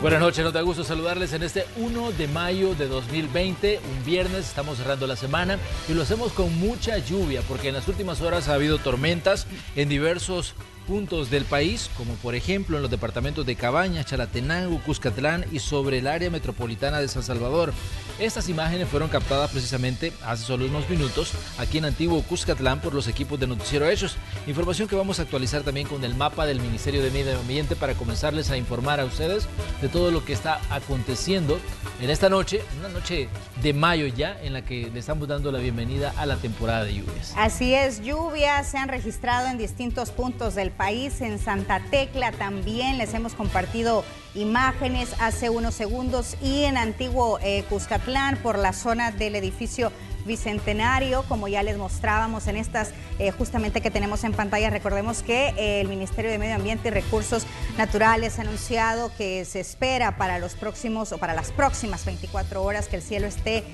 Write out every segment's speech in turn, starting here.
Buenas noches, nos da gusto saludarles en este 1 de mayo de 2020, un viernes, estamos cerrando la semana y lo hacemos con mucha lluvia porque en las últimas horas ha habido tormentas en diversos puntos del país, como por ejemplo en los departamentos de Cabañas, Chalatenango, Cuscatlán y sobre el área metropolitana de San Salvador. Estas imágenes fueron captadas precisamente hace solo unos minutos aquí en Antiguo Cuscatlán por los equipos de Noticiero Hechos. Información que vamos a actualizar también con el mapa del Ministerio de Medio Ambiente para comenzarles a informar a ustedes de todo lo que está aconteciendo en esta noche, una noche de mayo ya, en la que le estamos dando la bienvenida a la temporada de lluvias. Así es, lluvias se han registrado en distintos puntos del país. En Santa Tecla también les hemos compartido imágenes hace unos segundos, y en Antiguo Cuscatlán por la zona del edificio Bicentenario, como ya les mostrábamos en estas justamente que tenemos en pantalla. Recordemos que el Ministerio de Medio Ambiente y Recursos Naturales ha anunciado que se espera para los próximos o para las próximas 24 horas que el cielo esté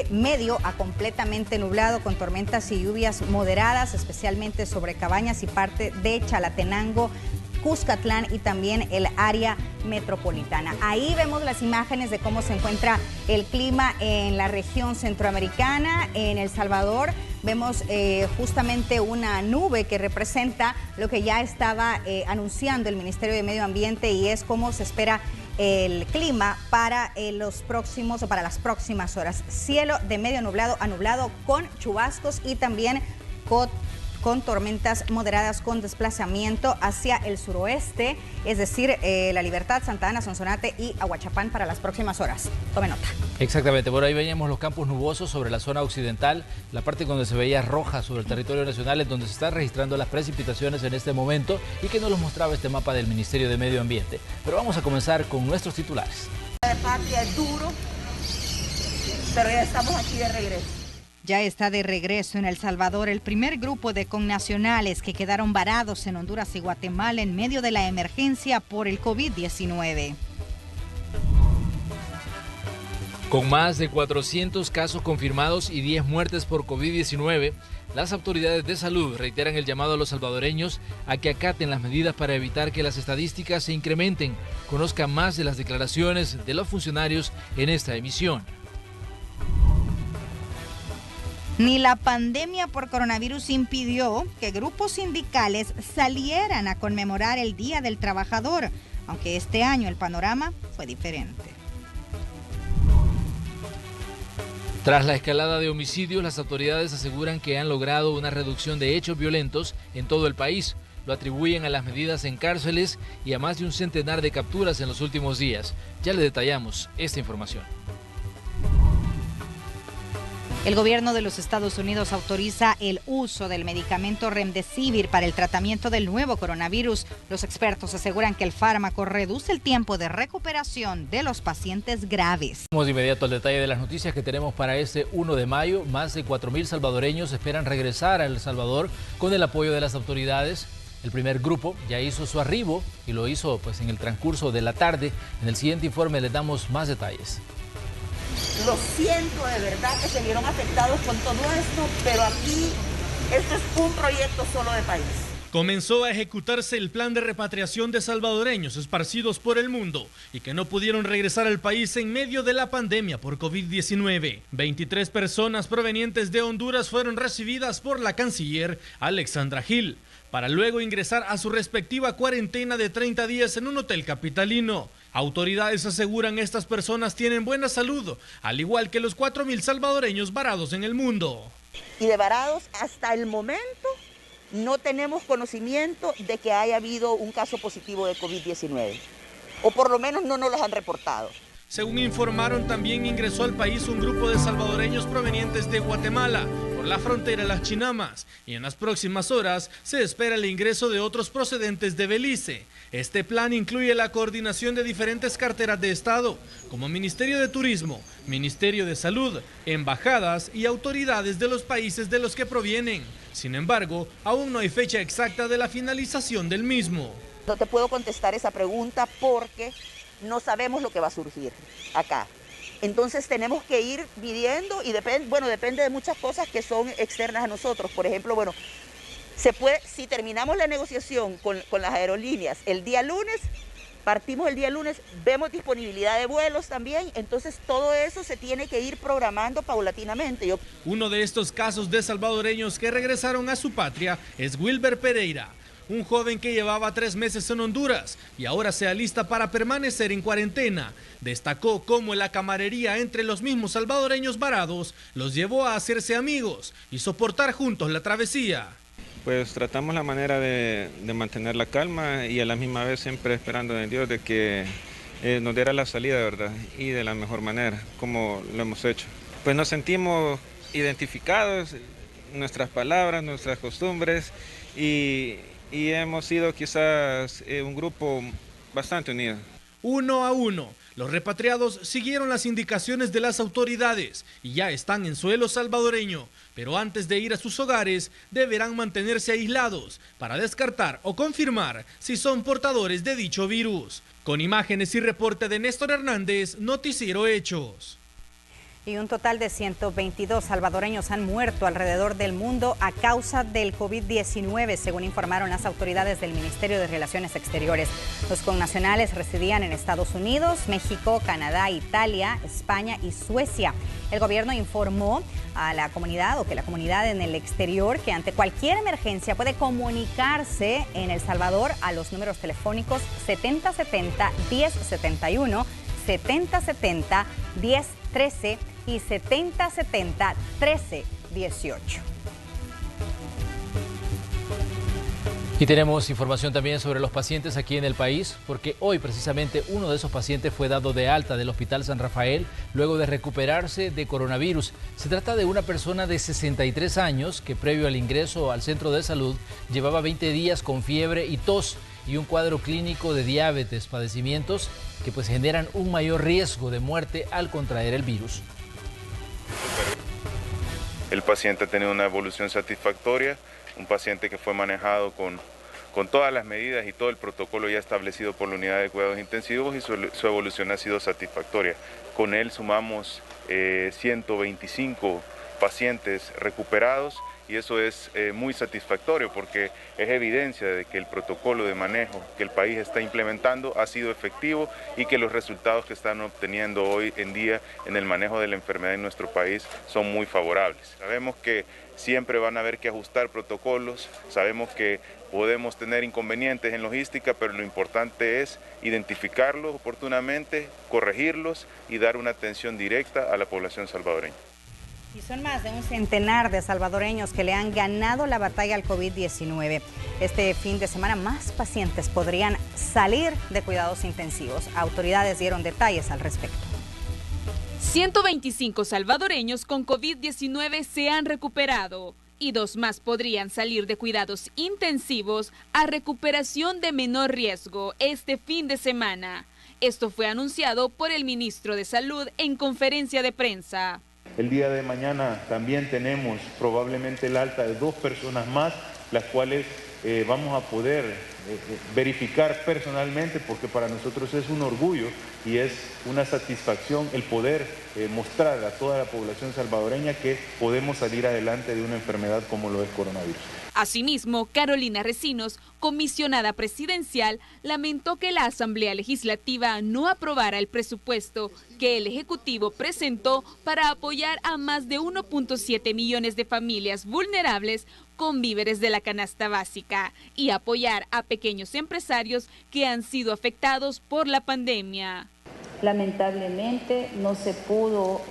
medio a completamente nublado, con tormentas y lluvias moderadas, especialmente sobre Cabañas y parte de Chalatenango, Cuscatlán y también el área metropolitana. Ahí vemos las imágenes de cómo se encuentra el clima en la región centroamericana. En El Salvador vemos justamente una nube que representa lo que ya estaba anunciando el Ministerio de Medio Ambiente, y es cómo se espera el clima para los próximos o para las próximas horas. Cielo de medio nublado a nublado con chubascos y también con tormentas moderadas con desplazamiento hacia el suroeste, es decir, La Libertad, Santa Ana, Sonsonate y Aguachapán para las próximas horas. Tome nota. Exactamente, por ahí veíamos los campos nubosos sobre la zona occidental, la parte donde se veía roja sobre el territorio nacional, es donde se están registrando las precipitaciones en este momento y que nos los mostraba este mapa del Ministerio de Medio Ambiente. Pero vamos a comenzar con nuestros titulares. La patria es duro, pero ya estamos aquí de regreso. Ya está de regreso en El Salvador el primer grupo de connacionales que quedaron varados en Honduras y Guatemala en medio de la emergencia por el COVID-19. Con más de 400 casos confirmados y 10 muertes por COVID-19, las autoridades de salud reiteran el llamado a los salvadoreños a que acaten las medidas para evitar que las estadísticas se incrementen. Conozca más de las declaraciones de los funcionarios en esta emisión. Ni la pandemia por coronavirus impidió que grupos sindicales salieran a conmemorar el Día del Trabajador, aunque este año el panorama fue diferente. Tras la escalada de homicidios, las autoridades aseguran que han logrado una reducción de hechos violentos en todo el país. Lo atribuyen a las medidas en cárceles y a más de un centenar de capturas en los últimos días. Ya le detallamos esta información. El gobierno de los Estados Unidos autoriza el uso del medicamento Remdesivir para el tratamiento del nuevo coronavirus. Los expertos aseguran que el fármaco reduce el tiempo de recuperación de los pacientes graves. Vamos de inmediato al detalle de las noticias que tenemos para este 1 de mayo. Más de 4.000 salvadoreños esperan regresar a El Salvador con el apoyo de las autoridades. El primer grupo ya hizo su arribo y lo hizo en el transcurso de la tarde. En el siguiente informe les damos más detalles. Lo siento de verdad que se vieron afectados con todo esto, pero aquí esto es un proyecto solo de país. Comenzó a ejecutarse el plan de repatriación de salvadoreños esparcidos por el mundo y que no pudieron regresar al país en medio de la pandemia por COVID-19. 23 personas provenientes de Honduras fueron recibidas por la canciller Alexandra Gil, para luego ingresar a su respectiva cuarentena de 30 días en un hotel capitalino. Autoridades aseguran estas personas tienen buena salud, al igual que los 4.000 salvadoreños varados en el mundo. Y de varados hasta el momento no tenemos conocimiento de que haya habido un caso positivo de COVID-19, o por lo menos no nos los han reportado. Según informaron, también ingresó al país un grupo de salvadoreños provenientes de Guatemala por la frontera Las Chinamas, y en las próximas horas se espera el ingreso de otros procedentes de Belice. Este plan incluye la coordinación de diferentes carteras de Estado, como Ministerio de Turismo, Ministerio de Salud, embajadas y autoridades de los países de los que provienen. Sin embargo, aún no hay fecha exacta de la finalización del mismo. No te puedo contestar esa pregunta porque no sabemos lo que va a surgir acá. Entonces tenemos que ir viviendo y depende de muchas cosas que son externas a nosotros. Por ejemplo, si terminamos la negociación con las aerolíneas el día lunes, Partimos el día lunes, vemos disponibilidad de vuelos también, entonces todo eso se tiene que ir programando paulatinamente. Uno de estos casos de salvadoreños que regresaron a su patria es Wilber Pereira, un joven que llevaba 3 meses en Honduras y ahora se alista para permanecer en cuarentena. Destacó cómo la camaradería entre los mismos salvadoreños varados los llevó a hacerse amigos y soportar juntos la travesía. Pues tratamos la manera de mantener la calma y a la misma vez siempre esperando en Dios de que nos diera la salida, ¿verdad? Y de la mejor manera, como lo hemos hecho. Pues nos sentimos identificados, nuestras palabras, nuestras costumbres y hemos sido quizás un grupo bastante unido. 1 a 1, los repatriados siguieron las indicaciones de las autoridades y ya están en suelo salvadoreño, pero antes de ir a sus hogares deberán mantenerse aislados para descartar o confirmar si son portadores de dicho virus. Con imágenes y reporte de Néstor Hernández, Noticiero Hechos. Y un total de 122 salvadoreños han muerto alrededor del mundo a causa del COVID-19, según informaron las autoridades del Ministerio de Relaciones Exteriores. Los connacionales residían en Estados Unidos, México, Canadá, Italia, España y Suecia. El gobierno informó a la comunidad que la comunidad en el exterior que ante cualquier emergencia puede comunicarse en El Salvador a los números telefónicos 7070-1071, 7070-1013 y 7070-1318. Y tenemos información también sobre los pacientes aquí en el país, porque hoy precisamente uno de esos pacientes fue dado de alta del Hospital San Rafael luego de recuperarse de coronavirus. Se trata de una persona de 63 años que previo al ingreso al centro de salud llevaba 20 días con fiebre y tos y un cuadro clínico de diabetes, padecimientos que pues generan un mayor riesgo de muerte al contraer el virus. El paciente ha tenido una evolución satisfactoria, un paciente que fue manejado con todas las medidas y todo el protocolo ya establecido por la unidad de cuidados intensivos y su evolución ha sido satisfactoria. Con él sumamos 125 pacientes recuperados y eso es muy satisfactorio porque es evidencia de que el protocolo de manejo que el país está implementando ha sido efectivo y que los resultados que están obteniendo hoy en día en el manejo de la enfermedad en nuestro país son muy favorables. Sabemos que siempre van a haber que ajustar protocolos, sabemos que podemos tener inconvenientes en logística, pero lo importante es identificarlos oportunamente, corregirlos y dar una atención directa a la población salvadoreña. Y son más de un centenar de salvadoreños que le han ganado la batalla al COVID-19. Este fin de semana más pacientes podrían salir de cuidados intensivos. Autoridades dieron detalles al respecto. 125 salvadoreños con COVID-19 se han recuperado y 2 más podrían salir de cuidados intensivos a recuperación de menor riesgo este fin de semana. Esto fue anunciado por el ministro de Salud en conferencia de prensa. El día de mañana también tenemos probablemente el alta de 2 personas más, las cuales vamos a poder verificar personalmente porque para nosotros es un orgullo y es una satisfacción el poder mostrar a toda la población salvadoreña que podemos salir adelante de una enfermedad como lo es coronavirus. Asimismo, Carolina Recinos, comisionada presidencial, lamentó que la Asamblea Legislativa no aprobara el presupuesto que el Ejecutivo presentó para apoyar a más de 1.7 millones de familias vulnerables con víveres de la canasta básica y apoyar a pequeños empresarios que han sido afectados por la pandemia. Lamentablemente no se pudo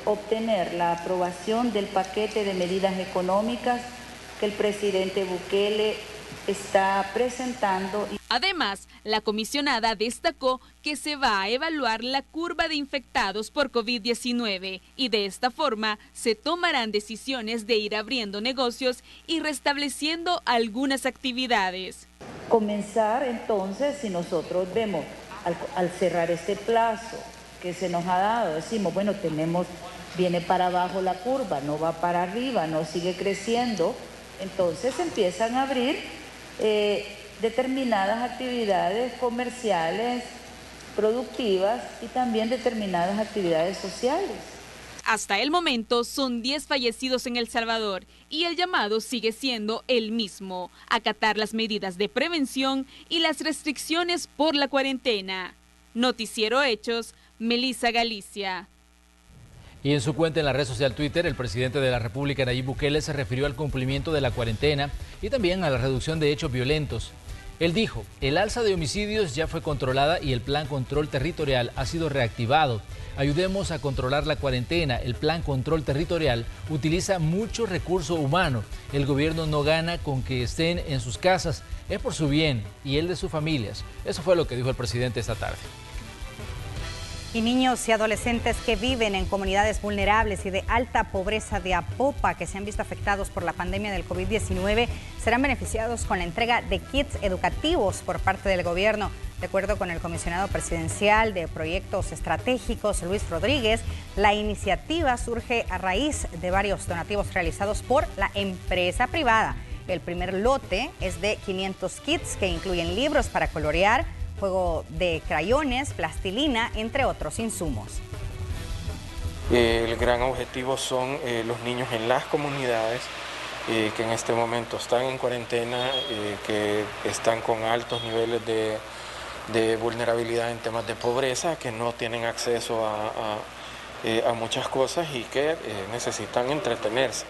obtener la aprobación del paquete de medidas económicas que el presidente Bukele está presentando. Además, la comisionada destacó que se va a evaluar la curva de infectados por COVID-19 y de esta forma se tomarán decisiones de ir abriendo negocios y restableciendo algunas actividades. Comenzar entonces, si nosotros vemos al cerrar este plazo que se nos ha dado, decimos, bueno, viene para abajo la curva, no va para arriba, no sigue creciendo, entonces empiezan a abrir determinadas actividades comerciales, productivas y también determinadas actividades sociales. Hasta el momento son 10 fallecidos en El Salvador y el llamado sigue siendo el mismo: acatar las medidas de prevención y las restricciones por la cuarentena. Noticiero Hechos, Melissa Galicia. Y en su cuenta en la red social Twitter, el presidente de la República, Nayib Bukele, se refirió al cumplimiento de la cuarentena y también a la reducción de hechos violentos. Él dijo, el alza de homicidios ya fue controlada y el plan control territorial ha sido reactivado. Ayudemos a controlar la cuarentena. El plan control territorial utiliza mucho recurso humano. El gobierno no gana con que estén en sus casas. Es por su bien y el de sus familias. Eso fue lo que dijo el presidente esta tarde. Y niños y adolescentes que viven en comunidades vulnerables y de alta pobreza de Apopa, que se han visto afectados por la pandemia del COVID-19, serán beneficiados con la entrega de kits educativos por parte del gobierno. De acuerdo con el comisionado presidencial de Proyectos Estratégicos, Luis Rodríguez, la iniciativa surge a raíz de varios donativos realizados por la empresa privada. El primer lote es de 500 kits que incluyen libros para colorear, juego de crayones, plastilina, entre otros insumos. El gran objetivo son los niños en las comunidades que en este momento están en cuarentena, que están con altos niveles de vulnerabilidad en temas de pobreza, que no tienen acceso a muchas cosas y que necesitan entretenerse.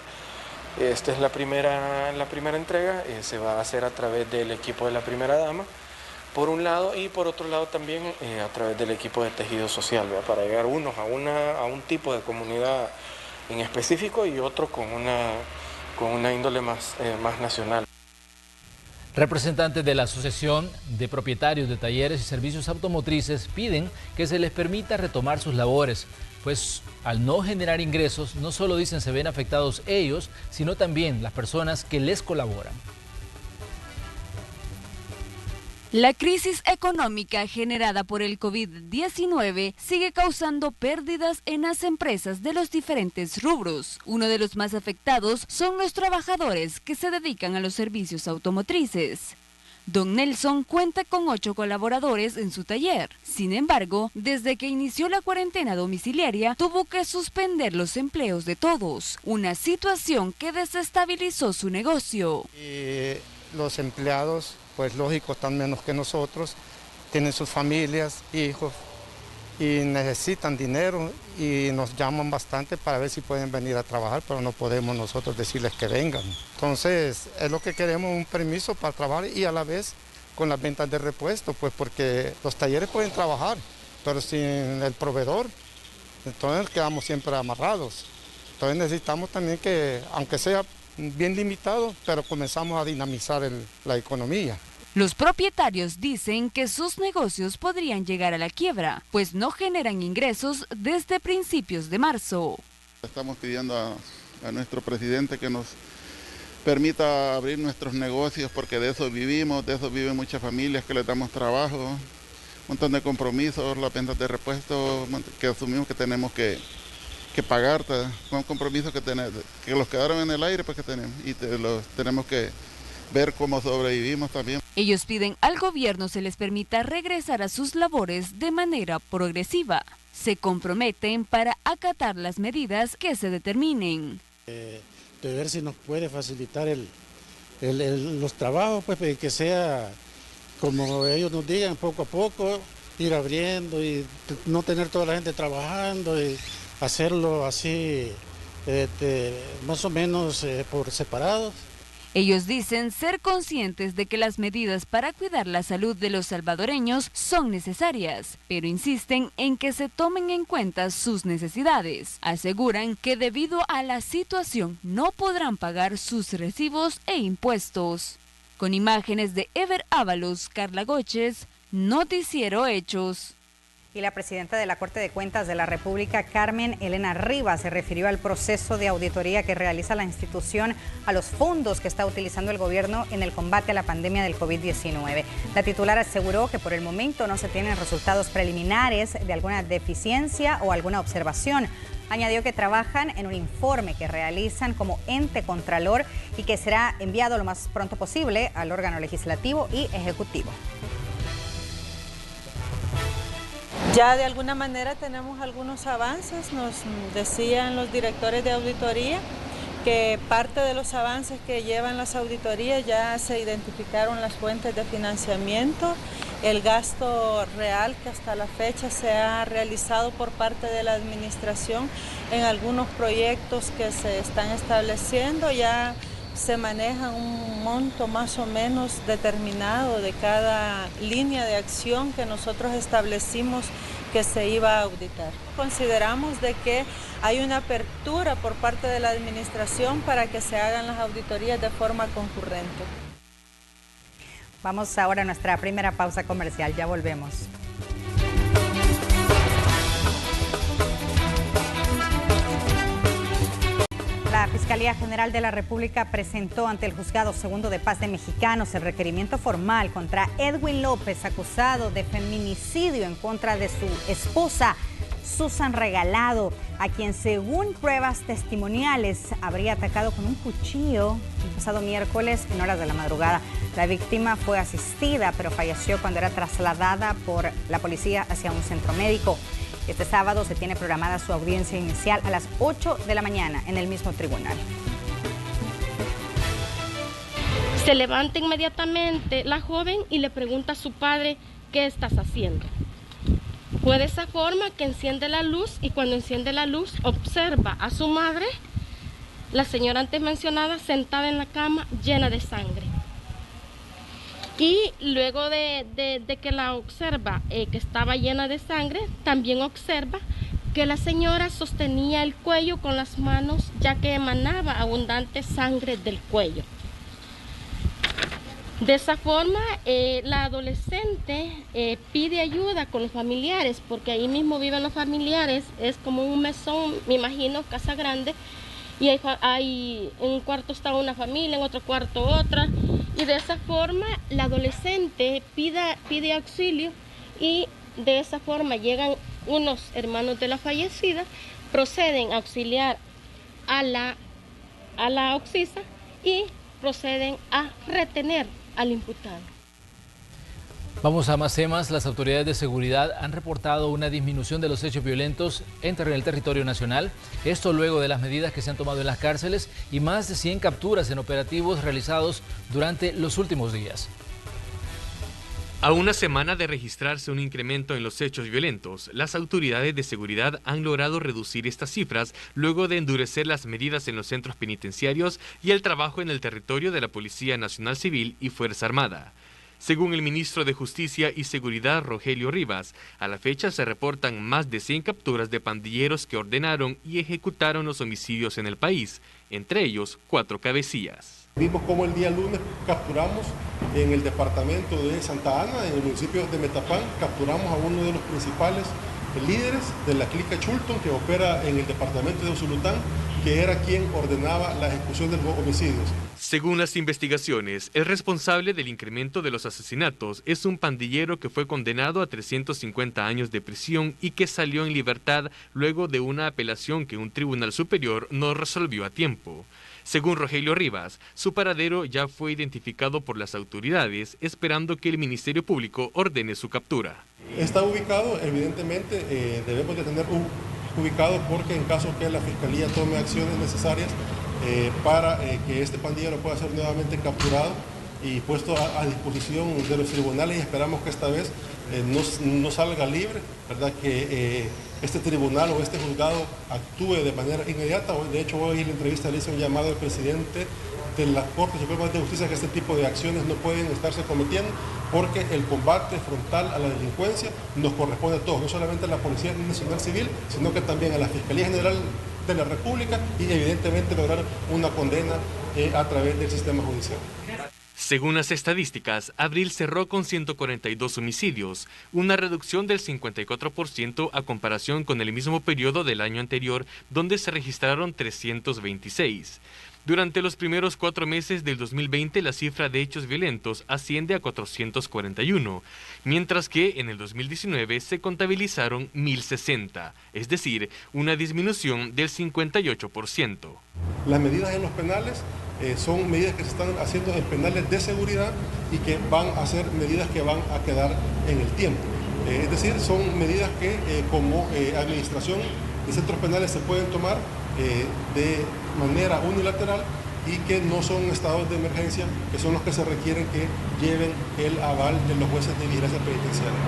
Esta es la primera entrega, se va a hacer a través del equipo de la primera dama, por un lado, y por otro lado también a través del equipo de tejido social, ¿verdad? Para llegar unos a un tipo de comunidad en específico y otro con una índole más nacional. Representantes de la Asociación de Propietarios de Talleres y Servicios Automotrices piden que se les permita retomar sus labores, pues al no generar ingresos, no solo dicen se ven afectados ellos, sino también las personas que les colaboran. La crisis económica generada por el COVID-19 sigue causando pérdidas en las empresas de los diferentes rubros. Uno de los más afectados son los trabajadores que se dedican a los servicios automotrices. Don Nelson cuenta con 8 colaboradores en su taller. Sin embargo, desde que inició la cuarentena domiciliaria, tuvo que suspender los empleos de todos, una situación que desestabilizó su negocio. Los empleados, pues lógico, están menos que nosotros, tienen sus familias, hijos y necesitan dinero y nos llaman bastante para ver si pueden venir a trabajar, pero no podemos nosotros decirles que vengan. Entonces es lo que queremos, un permiso para trabajar y a la vez con las ventas de repuesto, pues porque los talleres pueden trabajar, pero sin el proveedor, entonces quedamos siempre amarrados. Entonces necesitamos también que, aunque sea bien limitado, pero comenzamos a dinamizar la economía. Los propietarios dicen que sus negocios podrían llegar a la quiebra, pues no generan ingresos desde principios de marzo. Estamos pidiendo a nuestro presidente que nos permita abrir nuestros negocios, porque de eso vivimos, de eso viven muchas familias que les damos trabajo, un montón de compromisos, las ventas de repuesto que asumimos que tenemos que pagar, con compromisos que los quedaron en el aire, pues que tenemos, y los tenemos que ver cómo sobrevivimos también. Ellos piden al gobierno se les permita regresar a sus labores de manera progresiva. Se comprometen para acatar las medidas que se determinen. De ver si nos puede facilitar los trabajos, pues que sea como ellos nos digan, poco a poco, ir abriendo y no tener toda la gente trabajando y hacerlo así, más o menos por separados. Ellos dicen ser conscientes de que las medidas para cuidar la salud de los salvadoreños son necesarias, pero insisten en que se tomen en cuenta sus necesidades. Aseguran que debido a la situación no podrán pagar sus recibos e impuestos. Con imágenes de Ever Ábalos, Carla Goches, Noticiero Hechos. Y la presidenta de la Corte de Cuentas de la República, Carmen Elena Rivas, se refirió al proceso de auditoría que realiza la institución a los fondos que está utilizando el gobierno en el combate a la pandemia del COVID-19. La titular aseguró que por el momento no se tienen resultados preliminares de alguna deficiencia o alguna observación. Añadió que trabajan en un informe que realizan como ente contralor y que será enviado lo más pronto posible al órgano legislativo y ejecutivo. Ya de alguna manera tenemos algunos avances, nos decían los directores de auditoría que parte de los avances que llevan las auditorías ya se identificaron las fuentes de financiamiento, el gasto real que hasta la fecha se ha realizado por parte de la administración en algunos proyectos que se están estableciendo, ya se maneja un monto más o menos determinado de cada línea de acción que nosotros establecimos que se iba a auditar. Consideramos de que hay una apertura por parte de la administración para que se hagan las auditorías de forma concurrente. Vamos ahora a nuestra primera pausa comercial, ya volvemos. La Fiscalía General de la República presentó ante el Juzgado Segundo de Paz de Mexicanos el requerimiento formal contra Edwin López, acusado de feminicidio en contra de su esposa, Susan Regalado, a quien según pruebas testimoniales habría atacado con un cuchillo el pasado miércoles en horas de la madrugada. La víctima fue asistida, pero falleció cuando era trasladada por la policía hacia un centro médico. Este sábado se tiene programada su audiencia inicial a las 8 de la mañana en el mismo tribunal. Se levanta inmediatamente la joven y le pregunta a su padre, ¿qué estás haciendo? Fue de esa forma que enciende la luz y cuando enciende la luz observa a su madre, la señora antes mencionada, sentada en la cama llena de sangre. Y luego de que la observa que estaba llena de sangre, también observa que la señora sostenía el cuello con las manos ya que emanaba abundante sangre del cuello. De esa forma, la adolescente pide ayuda con los familiares, porque ahí mismo viven los familiares, es como un mesón, me imagino, casa grande, y hay en un cuarto está una familia, en otro cuarto otra, y de esa forma la adolescente pide auxilio y de esa forma llegan unos hermanos de la fallecida, proceden a auxiliar a la oxisa y proceden a retener al imputado. Vamos a más temas. Las autoridades de seguridad han reportado una disminución de los hechos violentos en el territorio nacional. Esto luego de las medidas que se han tomado en las cárceles y más de 100 capturas en operativos realizados durante los últimos días. A una semana de registrarse un incremento en los hechos violentos, las autoridades de seguridad han logrado reducir estas cifras luego de endurecer las medidas en los centros penitenciarios y el trabajo en el territorio de la Policía Nacional Civil y Fuerza Armada. Según el ministro de Justicia y Seguridad, Rogelio Rivas, a la fecha se reportan más de 100 capturas de pandilleros que ordenaron y ejecutaron los homicidios en el país, entre ellos 4 cabecillas. Vimos cómo el día lunes capturamos en el departamento de Santa Ana, en el municipio de Metapán, capturamos a uno de los principales líderes de la clica Chulton que opera en el departamento de Usulután, que era quien ordenaba la ejecución de los homicidios. Según las investigaciones, el responsable del incremento de los asesinatos es un pandillero que fue condenado a 350 años de prisión y que salió en libertad luego de una apelación que un tribunal superior no resolvió a tiempo. Según Rogelio Rivas, su paradero ya fue identificado por las autoridades, esperando que el Ministerio Público ordene su captura. Está ubicado, evidentemente debemos de tener ubicado porque en caso que la Fiscalía tome acciones necesarias para que este pandillero pueda ser nuevamente capturado y puesto a disposición de los tribunales, y esperamos que esta vez no salga libre, ¿verdad? Que este tribunal o este juzgado actúe de manera inmediata. De hecho, hoy en la entrevista le hice un llamado al presidente de la Corte Suprema de Justicia que este tipo de acciones no pueden estarse cometiendo porque el combate frontal a la delincuencia nos corresponde a todos, no solamente a la Policía Nacional Civil, sino que también a la Fiscalía General de la República y evidentemente lograr una condena a través del sistema judicial. Según las estadísticas, abril cerró con 142 homicidios, una reducción del 54% a comparación con el mismo periodo del año anterior, donde se registraron 326. Durante los primeros 4 meses del 2020, la cifra de hechos violentos asciende a 441, mientras que en el 2019 se contabilizaron 1.060, es decir, una disminución del 58%. Las medidas en los penales son medidas que se están haciendo en penales de seguridad y que van a ser medidas que van a quedar en el tiempo. Es decir, son medidas que como administración de centros penales se pueden tomar de manera unilateral y que no son estados de emergencia, que son los que se requieren que lleven el aval de los jueces de vigilancia penitenciaria.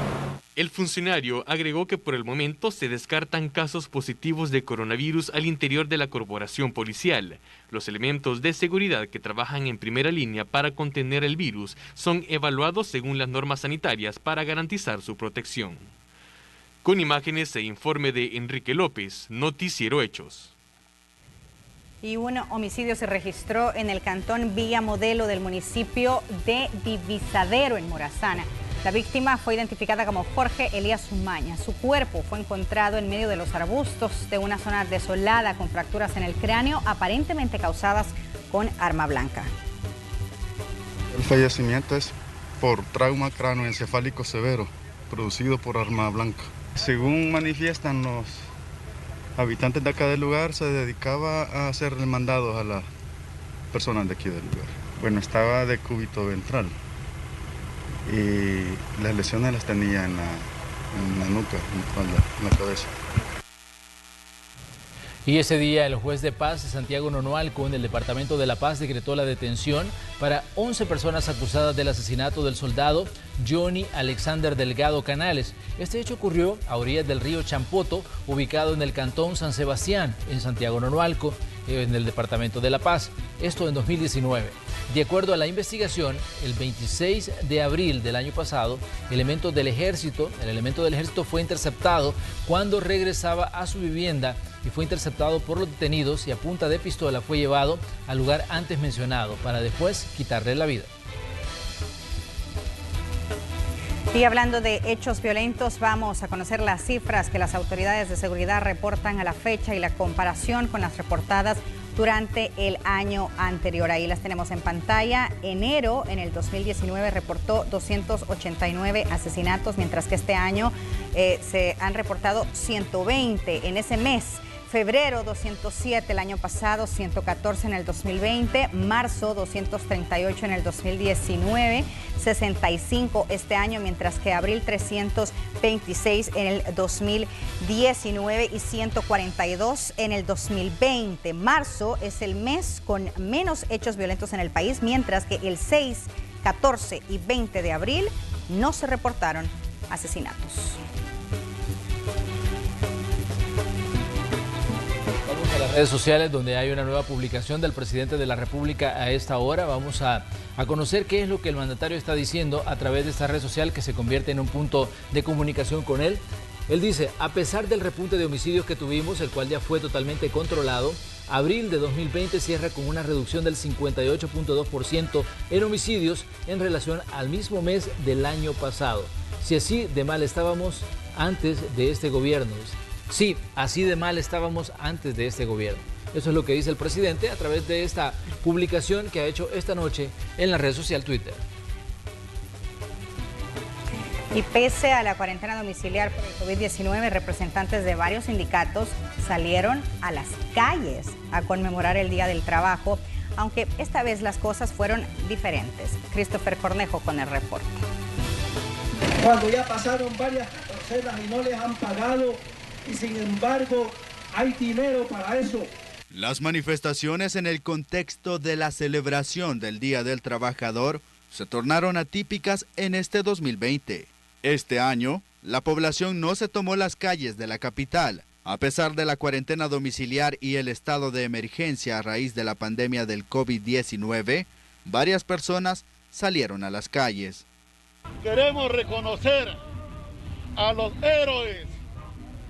El funcionario agregó que por el momento se descartan casos positivos de coronavirus al interior de la corporación policial. Los elementos de seguridad que trabajan en primera línea para contener el virus son evaluados según las normas sanitarias para garantizar su protección. Con imágenes e informe de Enrique López, Noticiero Hechos. Y un homicidio se registró en el cantón Villa Modelo del municipio de Divisadero, en Morazán. La víctima fue identificada como Jorge Elías Umaña. Su cuerpo fue encontrado en medio de los arbustos de una zona desolada con fracturas en el cráneo, aparentemente causadas con arma blanca. El fallecimiento es por trauma cráneoencefálico severo, producido por arma blanca. Según manifiestan los habitantes de acá del lugar, se dedicaba a hacer mandados a las personas de aquí del lugar. Bueno, estaba de cúbito ventral y las lesiones las tenía en la nuca, en la espalda, en la cabeza. Y ese día el juez de paz de Santiago Nonualco en el departamento de La Paz decretó la detención para 11 personas acusadas del asesinato del soldado Johnny Alexander Delgado Canales. Este hecho ocurrió a orillas del río Champoto, ubicado en el cantón San Sebastián, en Santiago Nonualco, en el departamento de La Paz. Esto en 2019. De acuerdo a la investigación, el 26 de abril del año pasado, el elemento del ejército fue interceptado cuando regresaba a su vivienda y fue interceptado por los detenidos y a punta de pistola fue llevado al lugar antes mencionado para después quitarle la vida. Y hablando de hechos violentos, vamos a conocer las cifras que las autoridades de seguridad reportan a la fecha y la comparación con las reportadas durante el año anterior. Ahí las tenemos en pantalla. Enero en el 2019 reportó 289 asesinatos, mientras que este año se han reportado 120 en ese mes. Febrero 207 el año pasado, 114 en el 2020, marzo 238 en el 2019, 65 este año, mientras que abril 326 en el 2019 y 142 en el 2020. Marzo es el mes con menos hechos violentos en el país, mientras que el 6, 14 y 20 de abril no se reportaron asesinatos. A las redes sociales, donde hay una nueva publicación del presidente de la República a esta hora. Vamos a conocer qué es lo que el mandatario está diciendo a través de esta red social que se convierte en un punto de comunicación con él. Él dice: a pesar del repunte de homicidios que tuvimos, el cual ya fue totalmente controlado, abril de 2020 cierra con una reducción del 58.2% en homicidios en relación al mismo mes del año pasado. Si así de mal estábamos antes de este gobierno. Sí, así de mal estábamos antes de este gobierno. Eso es lo que dice el presidente a través de esta publicación que ha hecho esta noche en la red social Twitter. Y pese a la cuarentena domiciliar por el COVID-19, representantes de varios sindicatos salieron a las calles a conmemorar el Día del Trabajo, aunque esta vez las cosas fueron diferentes. Christopher Cornejo con el reporte. Cuando ya pasaron varias quincenas y no les han pagado, y sin embargo hay dinero para eso. Las manifestaciones en el contexto de la celebración del Día del Trabajador se tornaron atípicas en este 2020. Este año, la población no se tomó las calles de la capital. A pesar de la cuarentena domiciliar y el estado de emergencia a raíz de la pandemia del COVID-19, varias personas salieron a las calles. Queremos reconocer a los héroes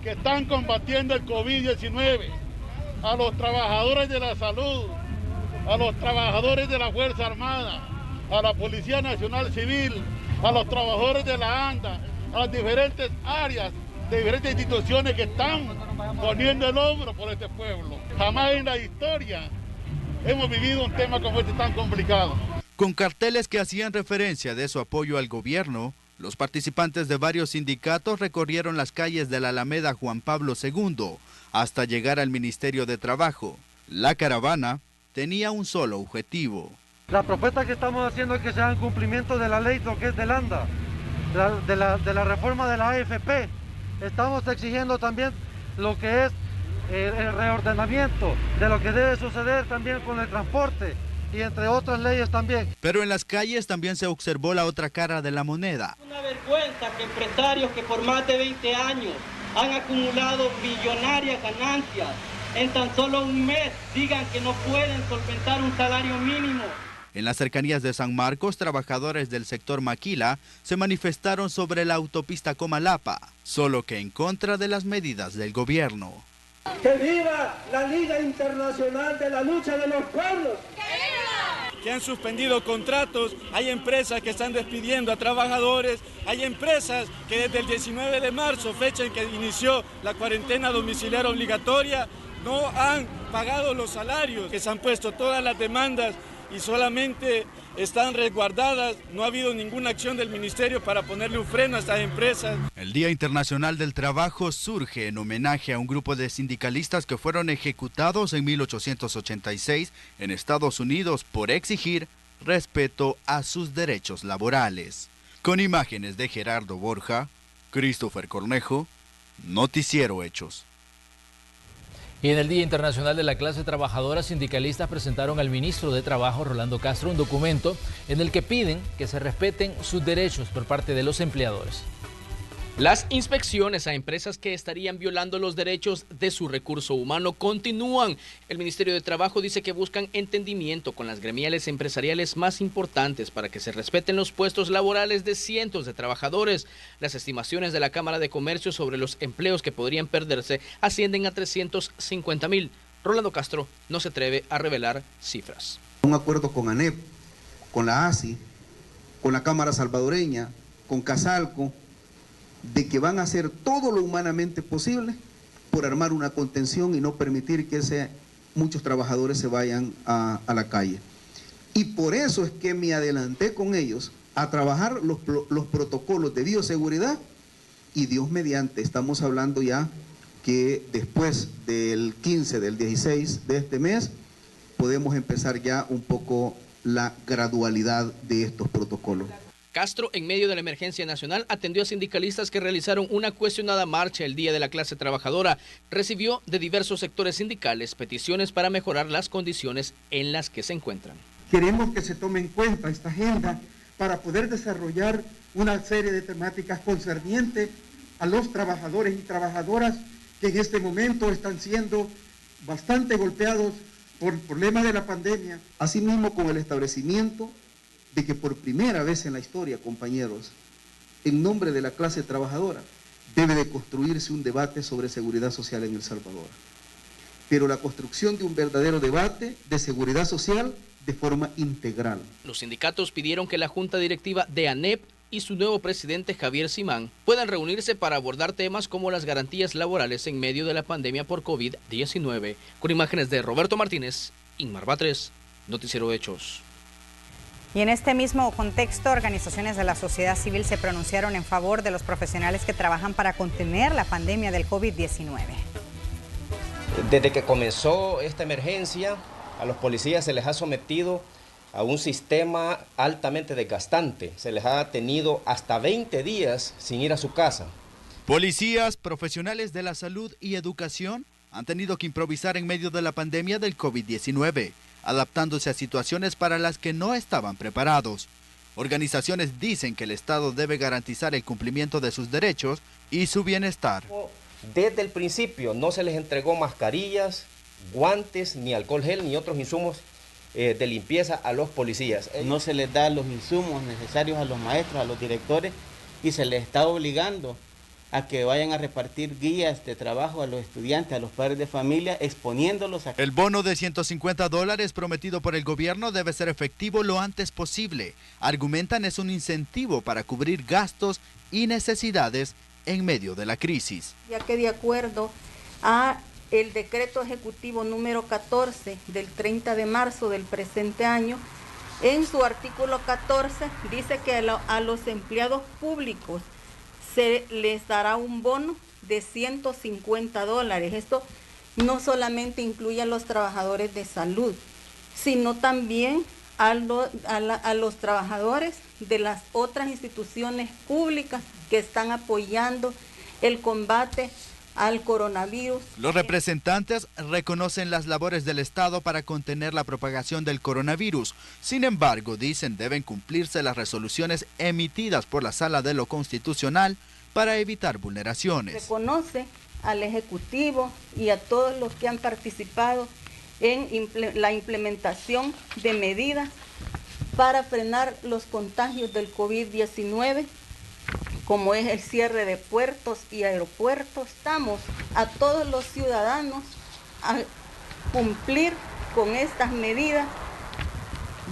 que están combatiendo el COVID-19, a los trabajadores de la salud, a los trabajadores de la Fuerza Armada, a la Policía Nacional Civil, a los trabajadores de la ANDA, a las diferentes áreas de diferentes instituciones que están poniendo el hombro por este pueblo. Jamás en la historia hemos vivido un tema como este tan complicado. Con carteles que hacían referencia de su apoyo al gobierno, los participantes de varios sindicatos recorrieron las calles de la Alameda Juan Pablo II hasta llegar al Ministerio de Trabajo. La caravana tenía un solo objetivo. La propuesta que estamos haciendo es que se haga cumplimiento de la ley, lo que es del ANDA, de la reforma de la AFP. Estamos exigiendo también lo que es el reordenamiento de lo que debe suceder también con el transporte y entre otras leyes también. Pero en las calles también se observó la otra cara de la moneda. Una vergüenza que empresarios que por más de 20 años han acumulado billonarias ganancias en tan solo un mes digan que no pueden solventar un salario mínimo. En las cercanías de San Marcos, trabajadores del sector Maquila se manifestaron sobre la autopista Comalapa, solo que en contra de las medidas del gobierno. ¡Que viva la Liga Internacional de la Lucha de los Pueblos! Que han suspendido contratos, hay empresas que están despidiendo a trabajadores, hay empresas que desde el 19 de marzo, fecha en que inició la cuarentena domiciliaria obligatoria, no han pagado los salarios, que se han puesto todas las demandas y solamente están resguardadas. No ha habido ninguna acción del ministerio para ponerle un freno a estas empresas. El Día Internacional del Trabajo surge en homenaje a un grupo de sindicalistas que fueron ejecutados en 1886 en Estados Unidos por exigir respeto a sus derechos laborales. Con imágenes de Gerardo Borja, Christopher Cornejo, Noticiero Hechos. Y en el Día Internacional de la Clase Trabajadora, sindicalistas presentaron al ministro de Trabajo, Rolando Castro, un documento en el que piden que se respeten sus derechos por parte de los empleadores. Las inspecciones a empresas que estarían violando los derechos de su recurso humano continúan. El Ministerio de Trabajo dice que buscan entendimiento con las gremiales empresariales más importantes para que se respeten los puestos laborales de cientos de trabajadores. Las estimaciones de la Cámara de Comercio sobre los empleos que podrían perderse ascienden a 350,000. Rolando Castro no se atreve a revelar cifras. Un acuerdo con ANEP, con la ASI, con la Cámara Salvadoreña, con Casalco, de que van a hacer todo lo humanamente posible por armar una contención y no permitir que muchos trabajadores se vayan a la calle. Y por eso es que me adelanté con ellos a trabajar los protocolos de bioseguridad y Dios mediante, estamos hablando ya que después del 15, del 16 de este mes, podemos empezar ya un poco la gradualidad de estos protocolos. Castro, en medio de la emergencia nacional, atendió a sindicalistas que realizaron una cuestionada marcha el Día de la Clase Trabajadora. Recibió de diversos sectores sindicales peticiones para mejorar las condiciones en las que se encuentran. Queremos que se tome en cuenta esta agenda para poder desarrollar una serie de temáticas concernientes a los trabajadores y trabajadoras que en este momento están siendo bastante golpeados por el problema de la pandemia. Asimismo, con el establecimiento de que por primera vez en la historia, compañeros, en nombre de la clase trabajadora, debe de construirse un debate sobre seguridad social en El Salvador. Pero la construcción de un verdadero debate de seguridad social de forma integral. Los sindicatos pidieron que la Junta Directiva de ANEP y su nuevo presidente Javier Simán puedan reunirse para abordar temas como las garantías laborales en medio de la pandemia por COVID-19. Con imágenes de Roberto Martínez, Inmar Batres, Noticiero Hechos. Y en este mismo contexto, organizaciones de la sociedad civil se pronunciaron en favor de los profesionales que trabajan para contener la pandemia del COVID-19. Desde que comenzó esta emergencia, a los policías se les ha sometido a un sistema altamente desgastante. Se les ha tenido hasta 20 días sin ir a su casa. Policías, profesionales de la salud y educación han tenido que improvisar en medio de la pandemia del COVID-19. Adaptándose a situaciones para las que no estaban preparados. Organizaciones dicen que el Estado debe garantizar el cumplimiento de sus derechos y su bienestar. Desde el principio no se les entregó mascarillas, guantes, ni alcohol gel, ni otros insumos de limpieza a los policías. No se les da los insumos necesarios a los maestros, a los directores, y se les está obligando a que vayan a repartir guías de trabajo a los estudiantes, a los padres de familia, exponiéndolos a... El bono de $150 prometido por el gobierno debe ser efectivo lo antes posible. Argumentan es un incentivo para cubrir gastos y necesidades en medio de la crisis. Ya que de acuerdo a el decreto ejecutivo número 14 del 30 de marzo del presente año, en su artículo 14 dice que a los empleados públicos se les dará un bono de $150. Esto no solamente incluye a los trabajadores de salud, sino también a los trabajadores de las otras instituciones públicas que están apoyando el combate al coronavirus. Los representantes reconocen las labores del Estado para contener la propagación del coronavirus. Sin embargo, dicen deben cumplirse las resoluciones emitidas por la Sala de lo Constitucional para evitar vulneraciones. Reconoce al Ejecutivo y a todos los que han participado en la implementación de medidas para frenar los contagios del COVID-19, como es el cierre de puertos y aeropuertos. Estamos a todos los ciudadanos a cumplir con estas medidas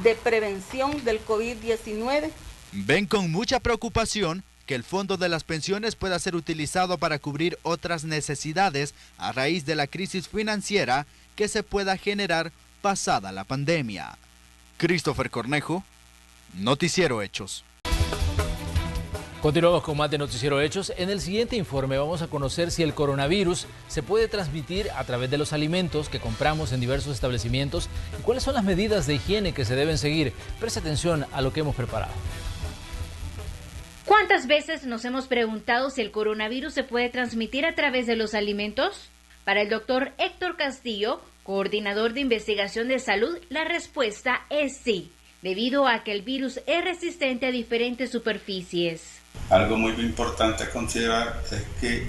de prevención del COVID-19. Ven con mucha preocupación que el fondo de las pensiones pueda ser utilizado para cubrir otras necesidades a raíz de la crisis financiera que se pueda generar pasada la pandemia. Christopher Cornejo, Noticiero Hechos. Continuamos con más de Noticiero Hechos. En el siguiente informe vamos a conocer si el coronavirus se puede transmitir a través de los alimentos que compramos en diversos establecimientos y cuáles son las medidas de higiene que se deben seguir. Preste atención a lo que hemos preparado. ¿Cuántas veces nos hemos preguntado si el coronavirus se puede transmitir a través de los alimentos? Para el doctor Héctor Castillo, coordinador de investigación de salud, la respuesta es sí, debido a que el virus es resistente a diferentes superficies. Algo muy importante a considerar es que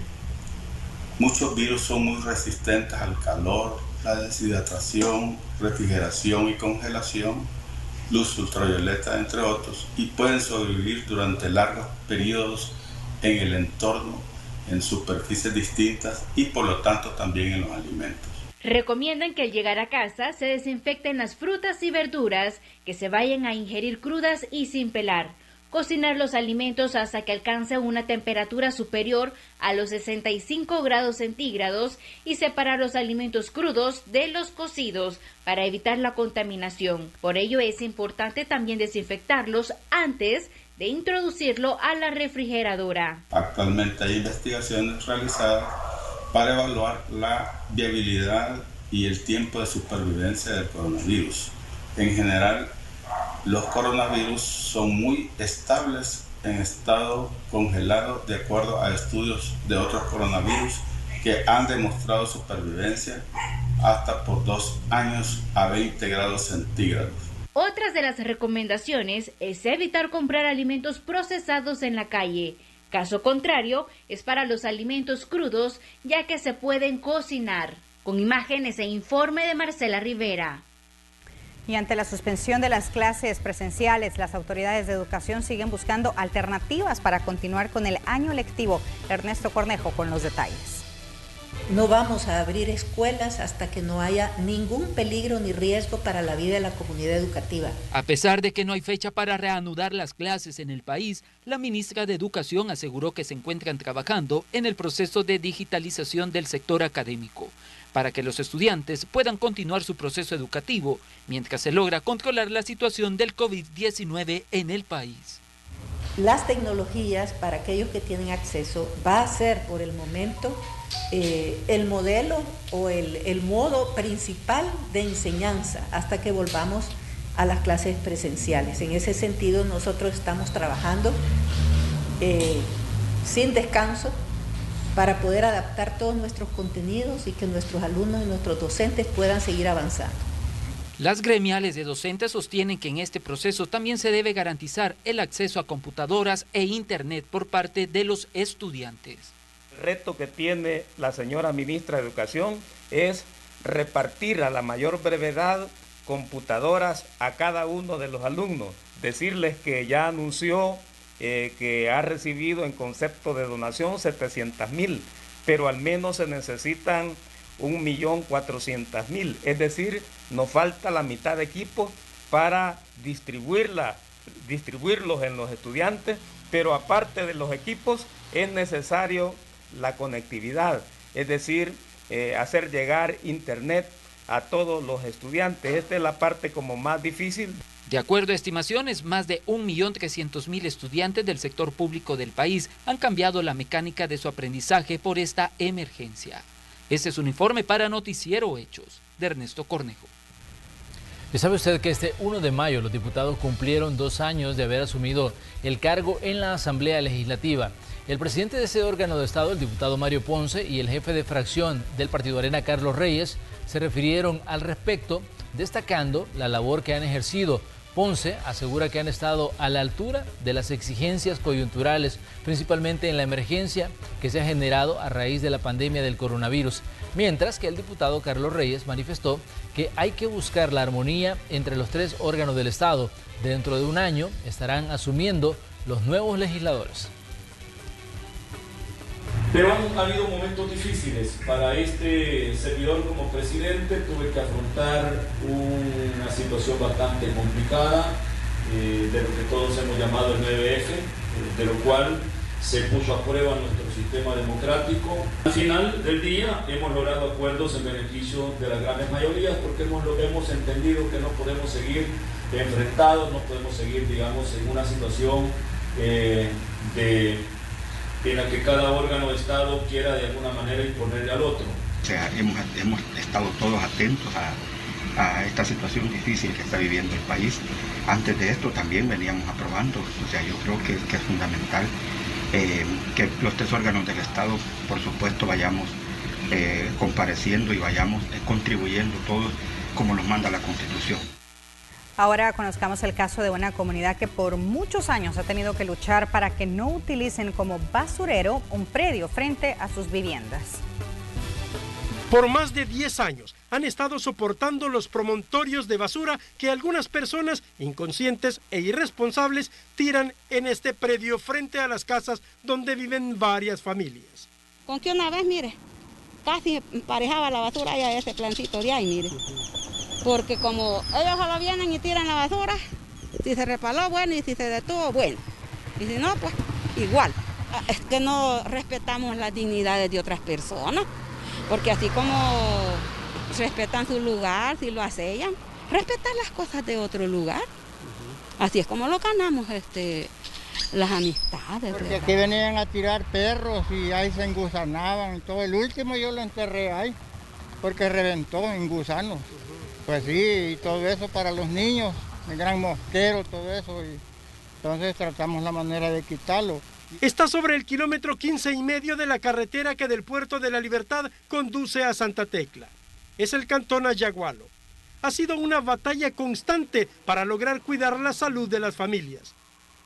muchos virus son muy resistentes al calor, la deshidratación, refrigeración y congelación, luz ultravioleta, entre otros, y pueden sobrevivir durante largos periodos en el entorno, en superficies distintas y por lo tanto también en los alimentos. Recomiendan que al llegar a casa se desinfecten las frutas y verduras que se vayan a ingerir crudas y sin pelar. Cocinar los alimentos hasta que alcance una temperatura superior a los 65 grados centígrados y separar los alimentos crudos de los cocidos para evitar la contaminación. Por ello es importante también desinfectarlos antes de introducirlo a la refrigeradora. Actualmente hay investigaciones realizadas para evaluar la viabilidad y el tiempo de supervivencia del coronavirus. En general, los coronavirus son muy estables en estado congelado de acuerdo a estudios de otros coronavirus que han demostrado supervivencia hasta por 2 años a 20 grados centígrados. Otras de las recomendaciones es evitar comprar alimentos procesados en la calle. Caso contrario, es para los alimentos crudos, ya que se pueden cocinar. Con imágenes e informe de Marcela Rivera. Y ante la suspensión de las clases presenciales, las autoridades de educación siguen buscando alternativas para continuar con el año lectivo. Ernesto Cornejo con los detalles. No vamos a abrir escuelas hasta que no haya ningún peligro ni riesgo para la vida de la comunidad educativa. A pesar de que no hay fecha para reanudar las clases en el país, la ministra de Educación aseguró que se encuentran trabajando en el proceso de digitalización del sector académico, para que los estudiantes puedan continuar su proceso educativo mientras se logra controlar la situación del COVID-19 en el país. Las tecnologías, para aquellos que tienen acceso, va a ser por el momento el modelo o el modo principal de enseñanza hasta que volvamos a las clases presenciales. En ese sentido, nosotros estamos trabajando sin descanso para poder adaptar todos nuestros contenidos y que nuestros alumnos y nuestros docentes puedan seguir avanzando. Las gremiales de docentes sostienen que en este proceso también se debe garantizar el acceso a computadoras e internet por parte de los estudiantes. El reto que tiene la señora ministra de Educación es repartir a la mayor brevedad computadoras a cada uno de los alumnos. Decirles que ya anunció que ha recibido en concepto de donación 700,000, pero al menos se necesitan 1.400.000, es decir, nos falta la mitad de equipos para distribuirlos en los estudiantes, pero aparte de los equipos es necesario la conectividad, es decir, hacer llegar internet a todos los estudiantes. Esta es la parte como más difícil. De acuerdo a estimaciones, más de 1.300.000 estudiantes del sector público del país han cambiado la mecánica de su aprendizaje por esta emergencia. Este es un informe para Noticiero Hechos, de Ernesto Cornejo. Y sabe usted que este 1 de mayo los diputados cumplieron 2 años de haber asumido el cargo en la Asamblea Legislativa. El presidente de ese órgano de Estado, el diputado Mario Ponce, y el jefe de fracción del Partido Arena, Carlos Reyes, se refirieron al respecto, destacando la labor que han ejercido. Ponce asegura que han estado a la altura de las exigencias coyunturales, principalmente en la emergencia que se ha generado a raíz de la pandemia del coronavirus, mientras que el diputado Carlos Reyes manifestó que hay que buscar la armonía entre los 3 órganos del Estado. Dentro de un año estarán asumiendo los nuevos legisladores. Pero han habido momentos difíciles. Para este servidor como presidente tuve que afrontar una situación bastante complicada, de lo que todos hemos llamado el 9F, de lo cual se puso a prueba nuestro sistema democrático. Al final del día hemos logrado acuerdos en beneficio de las grandes mayorías, porque hemos entendido que no podemos seguir enfrentados, no podemos seguir, digamos, en una situación en la que cada órgano de Estado quiera de alguna manera imponerle al otro. O sea, hemos estado todos atentos a esta situación difícil que está viviendo el país. Antes de esto también veníamos aprobando, o sea, yo creo que es fundamental que los 3 órganos del Estado, por supuesto, vayamos compareciendo y vayamos contribuyendo todos como nos manda la Constitución. Ahora conozcamos el caso de una comunidad que por muchos años ha tenido que luchar para que no utilicen como basurero un predio frente a sus viviendas. Por más de 10 años han estado soportando los promontorios de basura que algunas personas inconscientes e irresponsables tiran en este predio frente a las casas donde viven varias familias. Con que una vez, mire, casi emparejaba la basura allá a ese plancito de ahí, mire. Porque como ellos solo vienen y tiran la basura, si se repaló, bueno, y si se detuvo, bueno. Y si no, pues igual. Es que no respetamos las dignidades de otras personas, porque así como respetan su lugar, si lo asellan, respetan las cosas de otro lugar. Así es como lo ganamos las amistades. Porque aquí venían a tirar perros y ahí se engusanaban y todo. El último yo lo enterré ahí, porque reventó en gusanos. Pues sí, y todo eso para los niños, el gran mosquero, todo eso, y entonces tratamos la manera de quitarlo. Está sobre el kilómetro 15,5 de la carretera que del Puerto de la Libertad conduce a Santa Tecla. Es el cantón Ayagualo. Ha sido una batalla constante para lograr cuidar la salud de las familias.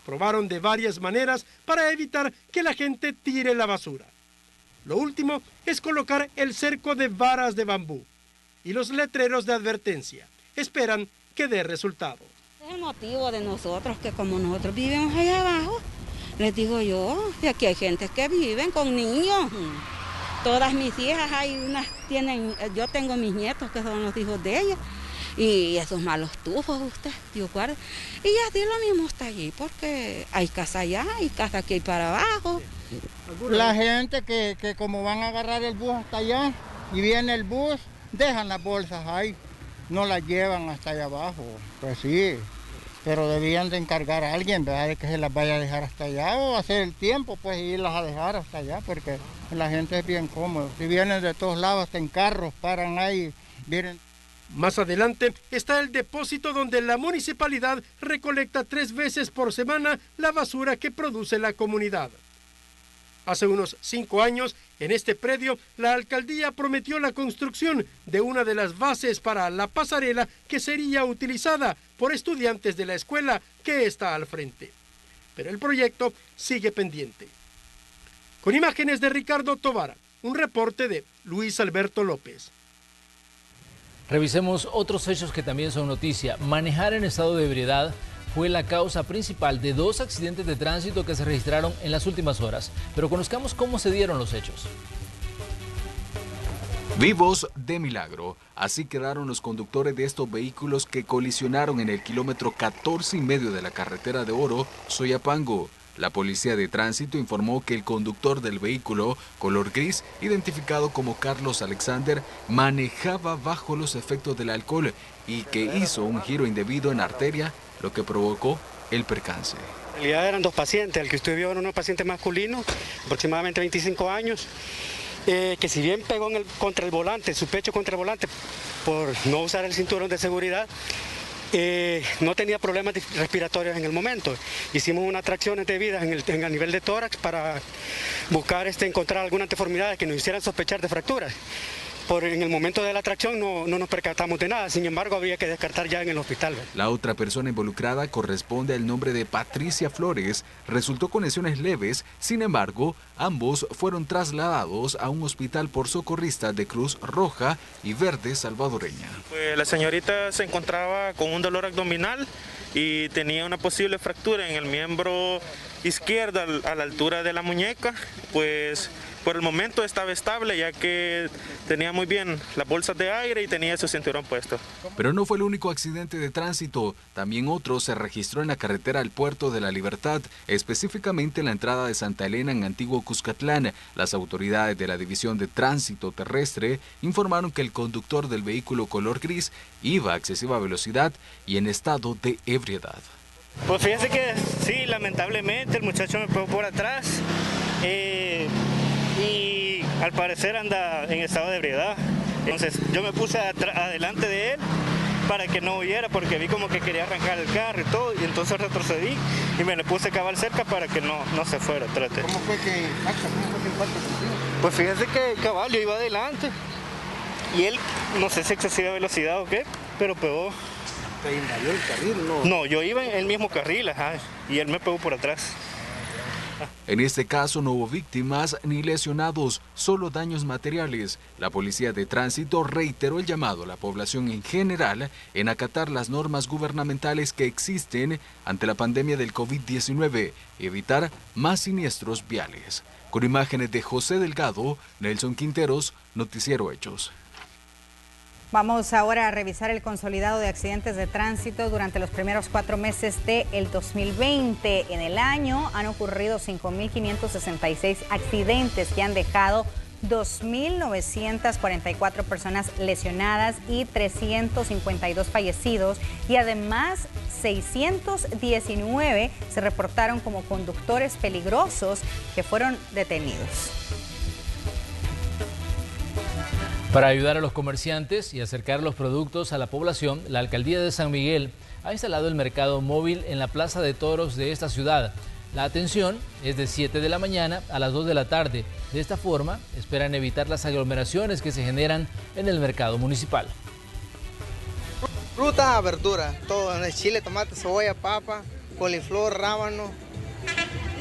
Probaron de varias maneras para evitar que la gente tire la basura. Lo último es colocar el cerco de varas de bambú y los letreros de advertencia. Esperan que dé resultado. Es el motivo de nosotros, que como nosotros vivimos allá abajo, les digo yo, y aquí hay gente que viven con niños. Todas mis hijas, hay unas yo tengo mis nietos que son los hijos de ellas, y esos malos tufos, usted, Dios guarde. Y así lo mismo está allí, porque hay casa allá, hay casa aquí para abajo. La gente que como van a agarrar el bus hasta allá, y viene el bus, dejan las bolsas ahí, no las llevan hasta allá abajo. Pues sí, pero debían de encargar a alguien, ¿verdad?, de que se las vaya a dejar hasta allá, o hacer el tiempo, pues irlas a dejar hasta allá, porque la gente es bien cómoda. Si vienen de todos lados, hasta en carros, paran ahí, vienen. Más adelante está el depósito donde la municipalidad recolecta 3 veces por semana la basura que produce la comunidad. Hace unos 5 años, en este predio, la alcaldía prometió la construcción de una de las bases para la pasarela que sería utilizada por estudiantes de la escuela que está al frente. Pero el proyecto sigue pendiente. Con imágenes de Ricardo Tovar, un reporte de Luis Alberto López. Revisemos otros hechos que también son noticia. Manejar en estado de ebriedad fue la causa principal de 2 accidentes de tránsito que se registraron en las últimas horas. Pero conozcamos cómo se dieron los hechos. Vivos de milagro, así quedaron los conductores de estos vehículos que colisionaron en el kilómetro 14,5 de la carretera de Oro, Soyapango. La policía de tránsito informó que el conductor del vehículo, color gris, identificado como Carlos Alexander, manejaba bajo los efectos del alcohol y que hizo un giro indebido en arteria, lo que provocó el percance. En realidad eran 2 pacientes, el que usted vio era un paciente masculino, aproximadamente 25 años, que si bien pegó contra el volante, su pecho contra el volante, por no usar el cinturón de seguridad, No tenía problemas respiratorios en el momento. Hicimos unas tracciones debidas a nivel de tórax para buscar encontrar alguna deformidad que nos hicieran sospechar de fracturas. En el momento de la tracción no nos percatamos de nada, sin embargo habría que descartar ya en el hospital. La otra persona involucrada corresponde al nombre de Patricia Flores, resultó con lesiones leves, sin embargo, ambos fueron trasladados a un hospital por socorristas de Cruz Roja y Verde salvadoreña. Pues la señorita se encontraba con un dolor abdominal y tenía una posible fractura en el miembro izquierdo a la altura de la muñeca, pues por el momento estaba estable ya que tenía muy bien las bolsas de aire y tenía su cinturón puesto. Pero no fue el único accidente de tránsito, también otro se registró en la carretera al Puerto de la Libertad, específicamente en la entrada de Santa Elena en Antiguo Cuscatlán. Las autoridades de la División de Tránsito Terrestre informaron que el conductor del vehículo color gris iba a excesiva velocidad y en estado de ebriedad. Pues fíjese que sí, lamentablemente el muchacho me pegó por atrás y al parecer anda en estado de ebriedad. Entonces yo me puse adelante de él para que no huyera porque vi como que quería arrancar el carro y todo, y entonces retrocedí y me le puse cabal cerca para que no se fuera. ¿Cómo fue que impactó? Pues fíjese que cabal, yo iba adelante y él, no sé si excesiva velocidad o qué, pero pegó. ¿Te invadió el carril o no? No, yo iba en el mismo carril, ajá, y él me pegó por atrás. En este caso no hubo víctimas ni lesionados, solo daños materiales. La Policía de Tránsito reiteró el llamado a la población en general en acatar las normas gubernamentales que existen ante la pandemia del COVID-19 y evitar más siniestros viales. Con imágenes de José Delgado, Nelson Quinteros, Noticiero Hechos. Vamos ahora a revisar el consolidado de accidentes de tránsito durante los primeros 4 meses del 2020. En el año han ocurrido 5.566 accidentes que han dejado 2.944 personas lesionadas y 352 fallecidos, y además 619 se reportaron como conductores peligrosos que fueron detenidos. Para ayudar a los comerciantes y acercar los productos a la población, la Alcaldía de San Miguel ha instalado el mercado móvil en la Plaza de Toros de esta ciudad. La atención es de 7 de la mañana a las 2 de la tarde. De esta forma, esperan evitar las aglomeraciones que se generan en el mercado municipal. Fruta, verdura, todo, chile, tomate, cebolla, papa, coliflor, rábano,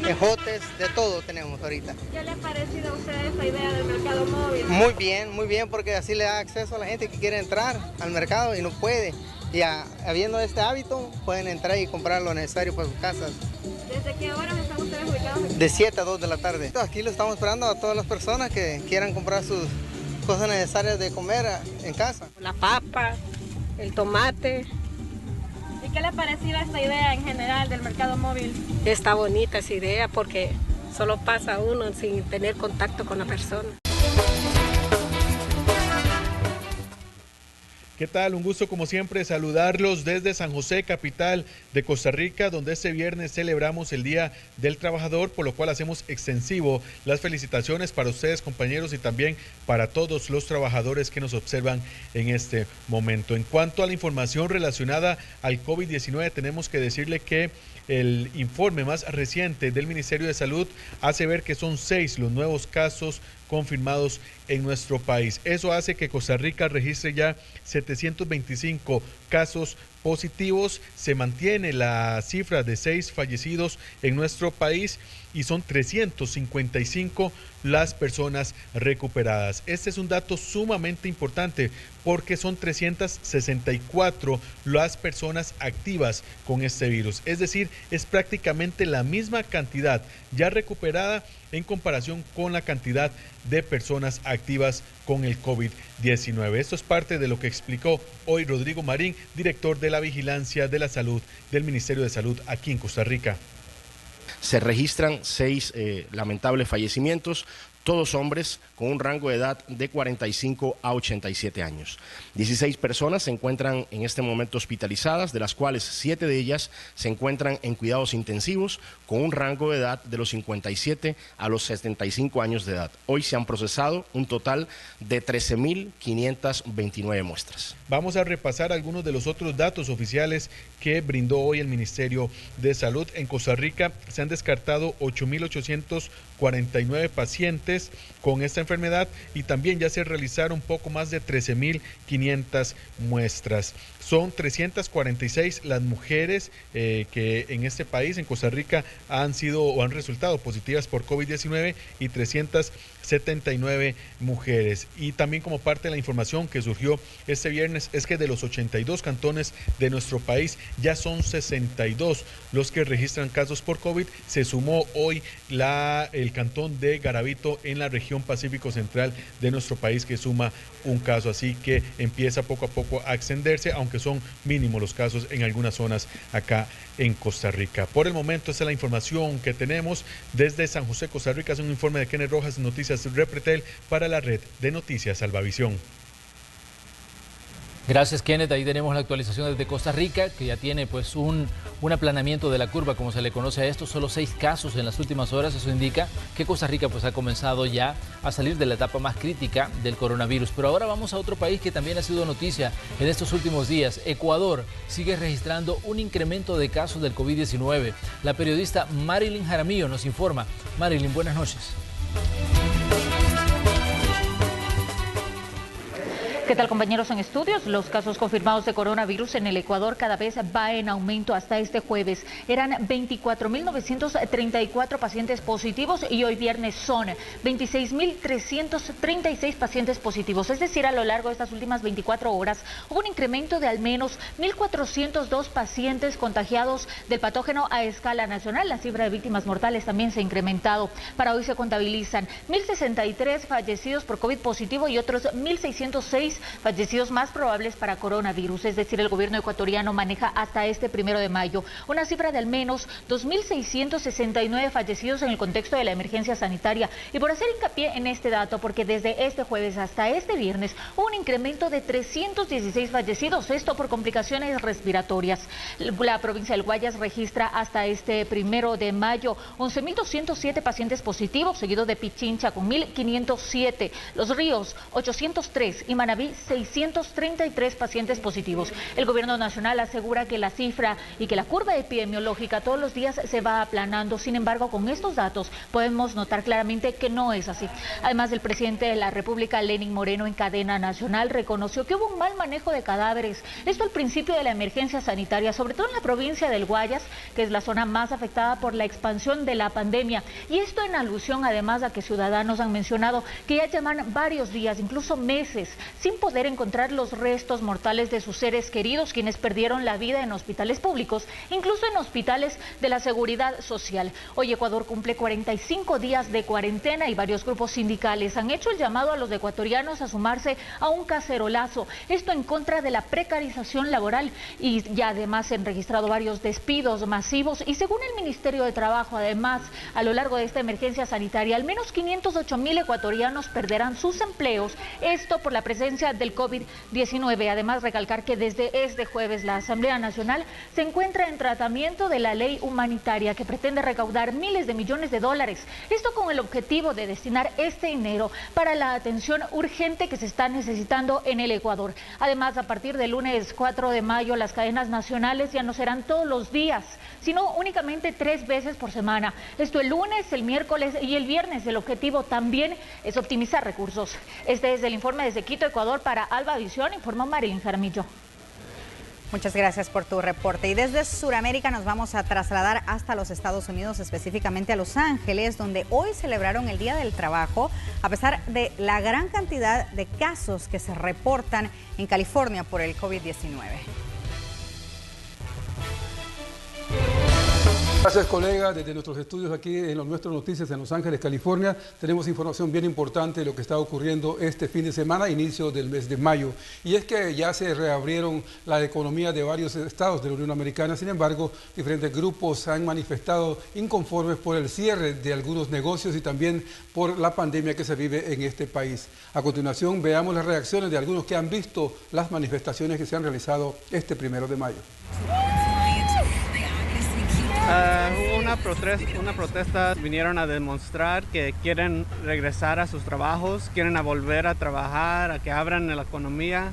ejotes, de todo tenemos ahorita. ¿Qué le ha parecido a usted esta idea del mercado móvil? Muy bien, porque así le da acceso a la gente que quiere entrar al mercado y no puede. Y habiendo este hábito, pueden entrar y comprar lo necesario para sus casas. ¿Desde qué horas están ustedes ubicados aquí? De 7 a 2 de la tarde. Aquí lo estamos esperando a todas las personas que quieran comprar sus cosas necesarias de comer en casa. La papa, el tomate. ¿Y qué le ha parecido esta idea en general del mercado móvil? Está bonita esa idea porque solo pasa uno sin tener contacto con la persona. ¿Qué tal? Un gusto como siempre saludarlos desde San José, capital de Costa Rica, donde este viernes celebramos el Día del Trabajador, por lo cual hacemos extensivo las felicitaciones para ustedes, compañeros, y también para todos los trabajadores que nos observan en este momento. En cuanto a la información relacionada al COVID-19, tenemos que decirle que el informe más reciente del Ministerio de Salud hace ver que son 6 los nuevos casos confirmados en nuestro país. Eso hace que Costa Rica registre ya 725 casos positivos. Se mantiene la cifra de 6 fallecidos en nuestro país y son 355 las personas recuperadas. Este es un dato sumamente importante porque son 364 las personas activas con este virus. Es decir, es prácticamente la misma cantidad ya recuperada en comparación con la cantidad de personas activas con el COVID-19. Esto es parte de lo que explicó hoy Rodrigo Marín, director de la Vigilancia de la Salud del Ministerio de Salud aquí en Costa Rica. Se registran 6 lamentables fallecimientos, todos hombres con un rango de edad de 45 a 87 años. 16 personas se encuentran en este momento hospitalizadas, de las cuales 7 de ellas se encuentran en cuidados intensivos con un rango de edad de los 57 a los 75 años de edad. Hoy se han procesado un total de 13.529 muestras. Vamos a repasar algunos de los otros datos oficiales que brindó hoy el Ministerio de Salud. En Costa Rica se han descartado 8.849 pacientes con esta enfermedad y también ya se realizaron poco más de 13.500 muestras. Son 346 las mujeres que en este país, en Costa Rica, han sido o han resultado positivas por COVID-19 y 379 mujeres. Y también como parte de la información que surgió este viernes es que de los 82 cantones de nuestro país ya son 62 los que registran casos por COVID. Se sumó hoy el cantón de Garavito en la región Pacífico Central de nuestro país que suma un caso, así que empieza poco a poco a extenderse, aunque son mínimos los casos en algunas zonas acá en Costa Rica. Por el momento esa es la información que tenemos desde San José, Costa Rica. Es un informe de Kenneth Rojas, Noticias Repretel para la red de Noticias Salvavisión. Gracias, Kenneth. Ahí tenemos la actualización desde Costa Rica, que ya tiene pues un aplanamiento de la curva, como se le conoce a esto. Solo 6 casos en las últimas horas. Eso indica que Costa Rica pues ha comenzado ya a salir de la etapa más crítica del coronavirus. Pero ahora vamos a otro país que también ha sido noticia en estos últimos días. Ecuador sigue registrando un incremento de casos del COVID-19. La periodista Marilyn Jaramillo nos informa. Marilyn, buenas noches. ¿Qué tal, compañeros en estudios? Los casos confirmados de coronavirus en el Ecuador cada vez va en aumento. Hasta este jueves eran 24.934 pacientes positivos y hoy viernes son 26.336 pacientes positivos. Es decir, a lo largo de estas últimas 24 horas hubo un incremento de al menos 1.402 pacientes contagiados del patógeno a escala nacional. La cifra de víctimas mortales también se ha incrementado. Para hoy se contabilizan 1.063 fallecidos por COVID positivo y otros 1.606 fallecidos más probables para coronavirus. Es decir, el gobierno ecuatoriano maneja hasta este 1 de mayo una cifra de al menos 2.669 fallecidos en el contexto de la emergencia sanitaria. Y por hacer hincapié en este dato, porque desde este jueves hasta este viernes hubo un incremento de 316 fallecidos, esto por complicaciones respiratorias. La provincia del Guayas registra hasta este 1 de mayo 11.207 pacientes positivos, seguido de Pichincha con 1.507, Los Ríos 803 y Manabí 633 pacientes positivos. El gobierno nacional asegura que la cifra y que la curva epidemiológica todos los días se va aplanando. Sin embargo, con estos datos podemos notar claramente que no es así. Además, el presidente de la República, Lenín Moreno, en cadena nacional reconoció que hubo un mal manejo de cadáveres. Esto al principio de la emergencia sanitaria, sobre todo en la provincia del Guayas, que es la zona más afectada por la expansión de la pandemia. Y esto en alusión además a que ciudadanos han mencionado que ya llevan varios días, incluso meses, sin poder encontrar los restos mortales de sus seres queridos, quienes perdieron la vida en hospitales públicos, incluso en hospitales de la Seguridad Social. Hoy Ecuador cumple 45 días de cuarentena y varios grupos sindicales han hecho el llamado a los ecuatorianos a sumarse a un cacerolazo. Esto en contra de la precarización laboral, y ya además se han registrado varios despidos masivos y según el Ministerio de Trabajo, además, a lo largo de esta emergencia sanitaria, al menos 508.000 ecuatorianos perderán sus empleos, esto por la presencia del COVID-19. Además, recalcar que desde este jueves la Asamblea Nacional se encuentra en tratamiento de la ley humanitaria que pretende recaudar miles de millones de dólares. Esto con el objetivo de destinar este dinero para la atención urgente que se está necesitando en el Ecuador. Además, a partir del lunes 4 de mayo, las cadenas nacionales ya no serán todos los días, sino únicamente 3 veces por semana. Esto el lunes, el miércoles y el viernes. El objetivo también es optimizar recursos. Este es el informe desde Quito, Ecuador, para Alba Visión, informó Marilyn Jaramillo. Muchas gracias por tu reporte. Y desde Sudamérica nos vamos a trasladar hasta los Estados Unidos, específicamente a Los Ángeles, donde hoy celebraron el Día del Trabajo, a pesar de la gran cantidad de casos que se reportan en California por el COVID-19. Gracias, colega. Desde nuestros estudios aquí en los Nuestros Noticias en Los Ángeles, California, tenemos información bien importante de lo que está ocurriendo este fin de semana, inicio del mes de mayo. Y es que ya se reabrieron la economía de varios estados de la Unión Americana. Sin embargo, diferentes grupos han manifestado inconformes por el cierre de algunos negocios y también por la pandemia que se vive en este país. A continuación, veamos las reacciones de algunos que han visto las manifestaciones que se han realizado este 1 de mayo. Hubo una protesta, vinieron a demostrar que quieren regresar a sus trabajos, quieren volver a trabajar, a que abran la economía.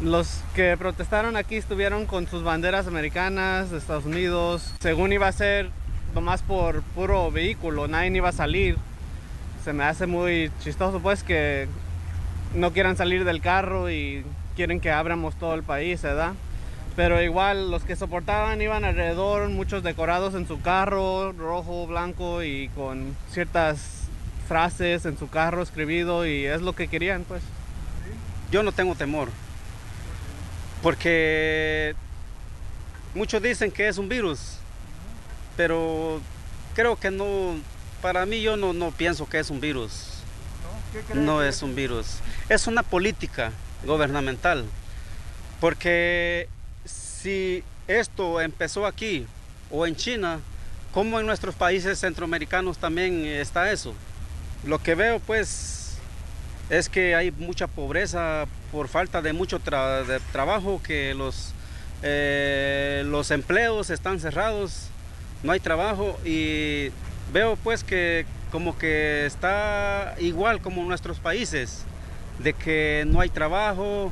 Los que protestaron aquí estuvieron con sus banderas americanas de Estados Unidos. Según iba a ser nomás por puro vehículo, nadie iba a salir. Se me hace muy chistoso pues que no quieran salir del carro y quieren que abramos todo el país, ¿verdad? Pero igual los que soportaban iban alrededor, muchos decorados en su carro, rojo, blanco y con ciertas frases en su carro escribido, y es lo que querían pues. Yo no tengo temor, porque muchos dicen que es un virus, pero creo que no, para mí yo no pienso que es un virus. No es un virus, es una política gubernamental, porque si esto empezó aquí o en China, ¿cómo en nuestros países centroamericanos también está eso? Lo que veo pues es que hay mucha pobreza por falta de mucho trabajo, que los empleos están cerrados, no hay trabajo, y veo pues que como que está igual como en nuestros países, de que no hay trabajo.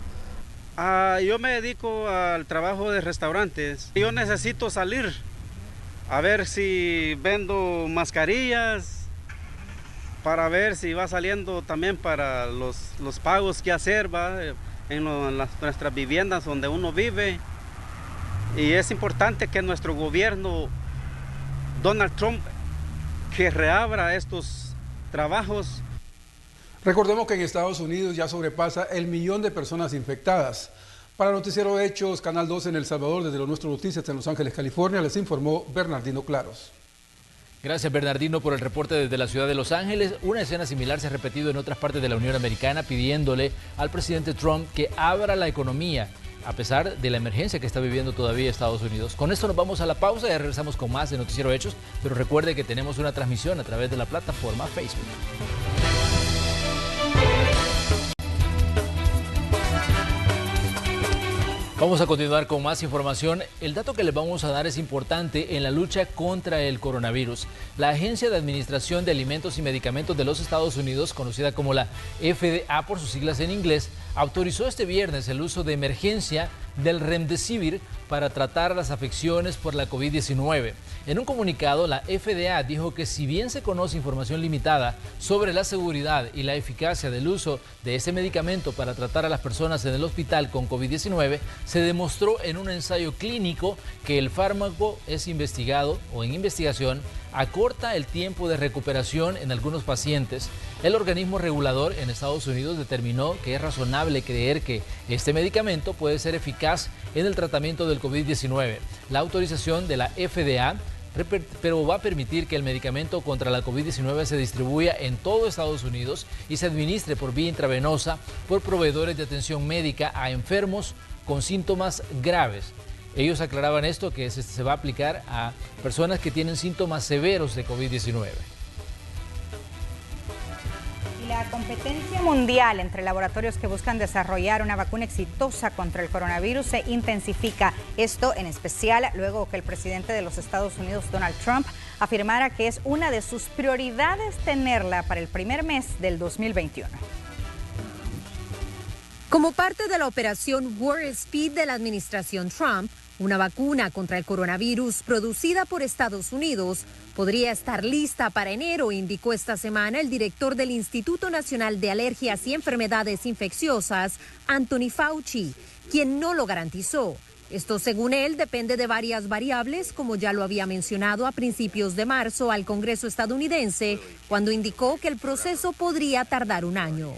Yo me dedico al trabajo de restaurantes. Yo necesito salir a ver si vendo mascarillas, para ver si va saliendo también para los pagos que hacer, ¿va? En nuestras viviendas donde uno vive. Y es importante que nuestro gobierno, Donald Trump, que reabra estos trabajos. Recordemos que en Estados Unidos ya sobrepasa el 1 millón de personas infectadas. Para Noticiero Hechos, Canal 12 en El Salvador, desde los Nuestros Noticias en Los Ángeles, California, les informó Bernardino Claros. Gracias, Bernardino, por el reporte desde la ciudad de Los Ángeles. Una escena similar se ha repetido en otras partes de la Unión Americana, pidiéndole al presidente Trump que abra la economía, a pesar de la emergencia que está viviendo todavía Estados Unidos. Con esto nos vamos a la pausa y regresamos con más de Noticiero Hechos, pero recuerde que tenemos una transmisión a través de la plataforma Facebook. Vamos a continuar con más información. El dato que les vamos a dar es importante en la lucha contra el coronavirus. La Agencia de Administración de Alimentos y Medicamentos de los Estados Unidos, conocida como la FDA por sus siglas en inglés, autorizó este viernes el uso de emergencia del Remdesivir para tratar las afecciones por la COVID-19. En un comunicado, la FDA dijo que si bien se conoce información limitada sobre la seguridad y la eficacia del uso de este medicamento para tratar a las personas en el hospital con COVID-19, se demostró en un ensayo clínico que el fármaco es investigado o en investigación acorta el tiempo de recuperación en algunos pacientes. El organismo regulador en Estados Unidos determinó que es razonable creer que este medicamento puede ser eficaz en el tratamiento del COVID-19. La autorización de la FDA pero va a permitir que el medicamento contra la COVID-19 se distribuya en todo Estados Unidos y se administre por vía intravenosa por proveedores de atención médica a enfermos con síntomas graves. Ellos aclaraban esto, que se va a aplicar a personas que tienen síntomas severos de COVID-19. La competencia mundial entre laboratorios que buscan desarrollar una vacuna exitosa contra el coronavirus se intensifica. Esto en especial luego que el presidente de los Estados Unidos, Donald Trump, afirmara que es una de sus prioridades tenerla para el primer mes del 2021. Como parte de la operación Warp Speed de la administración Trump, una vacuna contra el coronavirus producida por Estados Unidos podría estar lista para enero, indicó esta semana el director del Instituto Nacional de Alergias y Enfermedades Infecciosas, Anthony Fauci, quien no lo garantizó. Esto, según él, depende de varias variables, como ya lo había mencionado a principios de marzo al Congreso estadounidense, cuando indicó que el proceso podría tardar un año.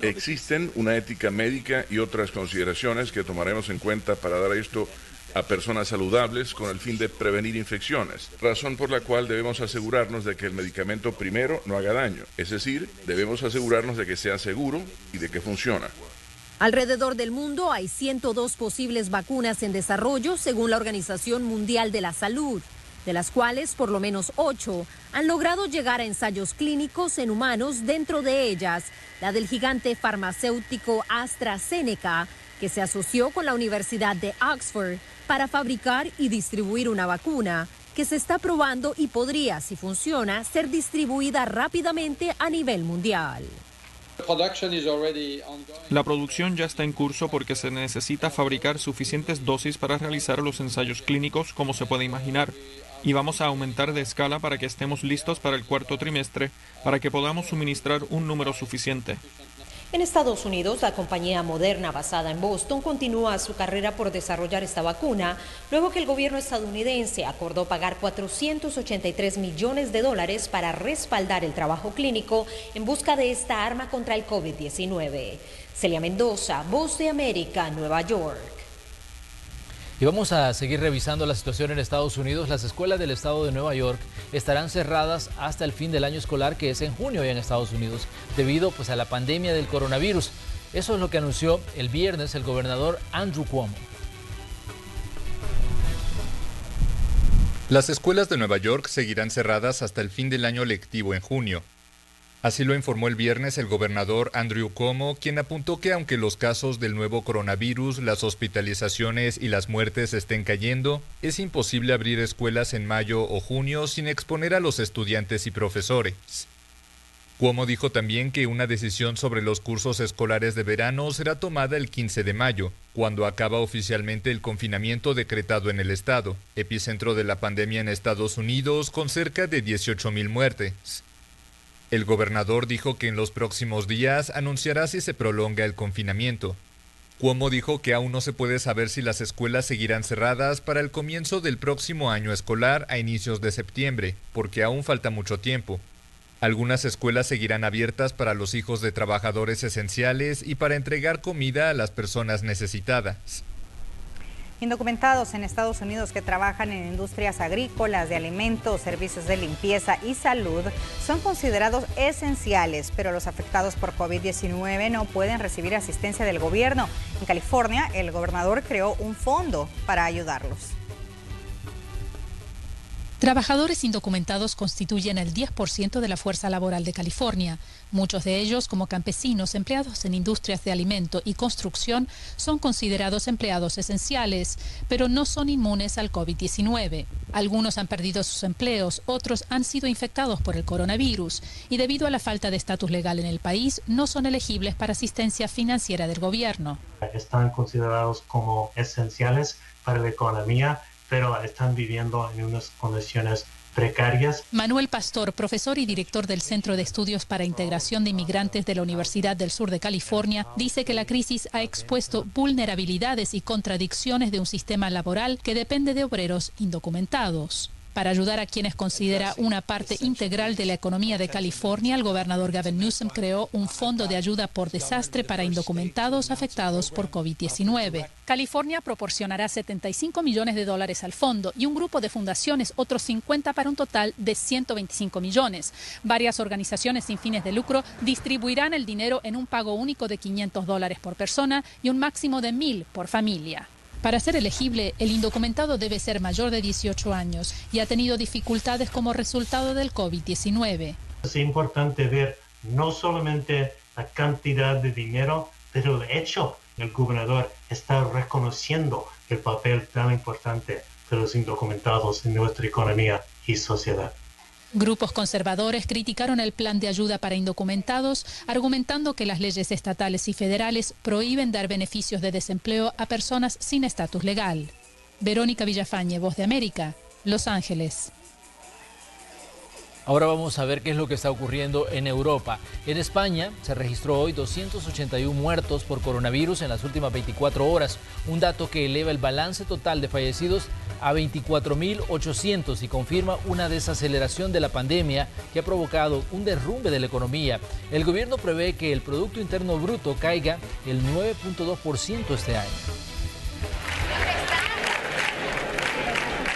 Existen una ética médica y otras consideraciones que tomaremos en cuenta para dar esto a personas saludables con el fin de prevenir infecciones, razón por la cual debemos asegurarnos de que el medicamento primero no haga daño, es decir, debemos asegurarnos de que sea seguro y de que funciona. Alrededor del mundo hay 102 posibles vacunas en desarrollo según la Organización Mundial de la Salud, de las cuales por lo menos 8 han logrado llegar a ensayos clínicos en humanos, dentro de ellas la del gigante farmacéutico AstraZeneca, que se asoció con la Universidad de Oxford para fabricar y distribuir una vacuna que se está probando y podría, si funciona, ser distribuida rápidamente a nivel mundial. La producción ya está en curso porque se necesita fabricar suficientes dosis para realizar los ensayos clínicos, como se puede imaginar. Y vamos a aumentar de escala para que estemos listos para el cuarto trimestre, para que podamos suministrar un número suficiente. En Estados Unidos, la compañía Moderna, basada en Boston, continúa su carrera por desarrollar esta vacuna, luego que el gobierno estadounidense acordó pagar $483 millones para respaldar el trabajo clínico en busca de esta arma contra el COVID-19. Celia Mendoza, Voz de América, Nueva York. Y vamos a seguir revisando la situación en Estados Unidos. Las escuelas del estado de Nueva York estarán cerradas hasta el fin del año escolar, que es en junio ya en Estados Unidos, debido a la pandemia del coronavirus. Eso es lo que anunció el viernes el gobernador Andrew Cuomo. Las escuelas de Nueva York seguirán cerradas hasta el fin del año lectivo en junio. Así lo informó el viernes el gobernador Andrew Cuomo, quien apuntó que aunque los casos del nuevo coronavirus, las hospitalizaciones y las muertes estén cayendo, es imposible abrir escuelas en mayo o junio sin exponer a los estudiantes y profesores. Cuomo dijo también que una decisión sobre los cursos escolares de verano será tomada el 15 de mayo, cuando acaba oficialmente el confinamiento decretado en el estado, epicentro de la pandemia en Estados Unidos, con cerca de 18,000 muertes. El gobernador dijo que en los próximos días anunciará si se prolonga el confinamiento. Cuomo dijo que aún no se puede saber si las escuelas seguirán cerradas para el comienzo del próximo año escolar a inicios de septiembre, porque aún falta mucho tiempo. Algunas escuelas seguirán abiertas para los hijos de trabajadores esenciales y para entregar comida a las personas necesitadas. Indocumentados en Estados Unidos que trabajan en industrias agrícolas, de alimentos, servicios de limpieza y salud son considerados esenciales, pero los afectados por COVID-19 no pueden recibir asistencia del gobierno. En California, el gobernador creó un fondo para ayudarlos. Trabajadores indocumentados constituyen el 10% de la fuerza laboral de California. Muchos de ellos, como campesinos empleados en industrias de alimento y construcción, son considerados empleados esenciales, pero no son inmunes al COVID-19. Algunos han perdido sus empleos, otros han sido infectados por el coronavirus y debido a la falta de estatus legal en el país, no son elegibles para asistencia financiera del gobierno. Están considerados como esenciales para la economía, pero están viviendo en unas condiciones precarias. Manuel Pastor, profesor y director del Centro de Estudios para Integración de Inmigrantes de la Universidad del Sur de California, dice que la crisis ha expuesto vulnerabilidades y contradicciones de un sistema laboral que depende de obreros indocumentados. Para ayudar a quienes considera una parte integral de la economía de California, el gobernador Gavin Newsom creó un fondo de ayuda por desastre para indocumentados afectados por COVID-19. California proporcionará $75 millones al fondo y un grupo de fundaciones otros 50 para un total de 125 millones. Varias organizaciones sin fines de lucro distribuirán el dinero en un pago único de $500 por persona y un máximo de $1,000 por familia. Para ser elegible, el indocumentado debe ser mayor de 18 años y ha tenido dificultades como resultado del COVID-19. Es importante ver no solamente la cantidad de dinero, pero el hecho que el gobernador está reconociendo el papel tan importante de los indocumentados en nuestra economía y sociedad. Grupos conservadores criticaron el plan de ayuda para indocumentados, argumentando que las leyes estatales y federales prohíben dar beneficios de desempleo a personas sin estatus legal. Verónica Villafañe, Voz de América, Los Ángeles. Ahora vamos a ver qué es lo que está ocurriendo en Europa. En España se registró hoy 281 muertos por coronavirus en las últimas 24 horas, un dato que eleva el balance total de fallecidos a 24.800 y confirma una desaceleración de la pandemia que ha provocado un derrumbe de la economía. El gobierno prevé que el Producto Interno Bruto caiga el 9.2% este año.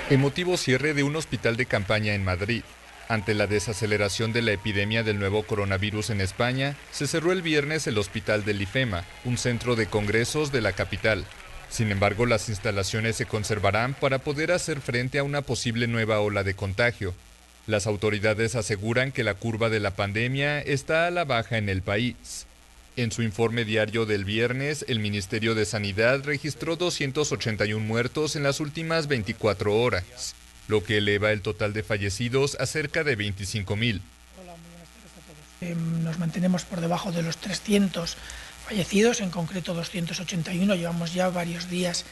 Emotivo cierre de un hospital de campaña en Madrid. Ante la desaceleración de la epidemia del nuevo coronavirus en España, se cerró el viernes el hospital del IFEMA, un centro de congresos de la capital. Sin embargo, las instalaciones se conservarán para poder hacer frente a una posible nueva ola de contagio. Las autoridades aseguran que la curva de la pandemia está a la baja en el país. En su informe diario del viernes, el Ministerio de Sanidad registró 281 muertos en las últimas 24 horas. Lo que eleva el total de fallecidos a cerca de 25,000. Nos mantenemos por debajo de los 300 fallecidos, en concreto 281. Llevamos ya varios días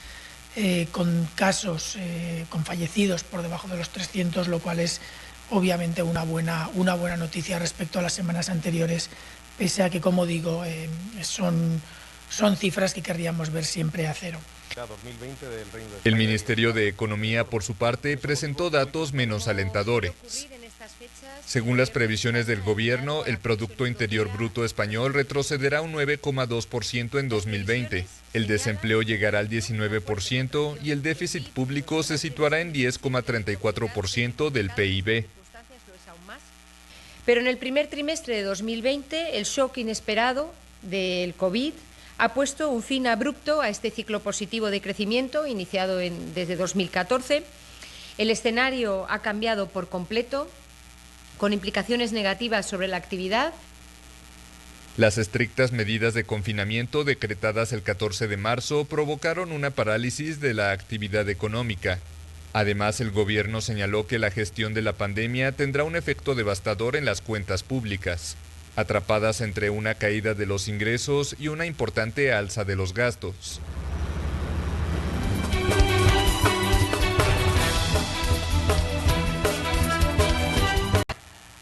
con casos, con fallecidos por debajo de los 300, lo cual es obviamente una buena noticia respecto a las semanas anteriores, pese a que, como digo, son cifras que querríamos ver siempre a cero. El Ministerio de Economía, por su parte, presentó datos menos alentadores. Según las previsiones del gobierno, el Producto Interior Bruto español retrocederá un 9,2% en 2020. El desempleo llegará al 19% y el déficit público se situará en 10,34% del PIB. Pero en el primer trimestre de 2020, el shock inesperado del COVID ha puesto un fin abrupto a este ciclo positivo de crecimiento iniciado desde 2014. El escenario ha cambiado por completo, con implicaciones negativas sobre la actividad. Las estrictas medidas de confinamiento decretadas el 14 de marzo provocaron una parálisis de la actividad económica. Además, el gobierno señaló que la gestión de la pandemia tendrá un efecto devastador en las cuentas públicas, atrapadas entre una caída de los ingresos y una importante alza de los gastos.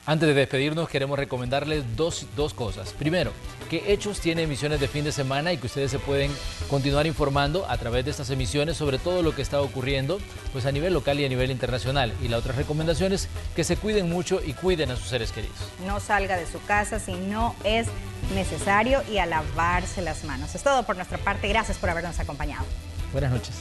Antes de despedirnos, queremos recomendarles dos cosas. Primero, que Hechos tiene emisiones de fin de semana y que ustedes se pueden continuar informando a través de estas emisiones sobre todo lo que está ocurriendo pues a nivel local y a nivel internacional. Y la otra recomendación es que se cuiden mucho y cuiden a sus seres queridos. No salga de su casa si no es necesario y a lavarse las manos. Es todo por nuestra parte. Gracias por habernos acompañado. Buenas noches.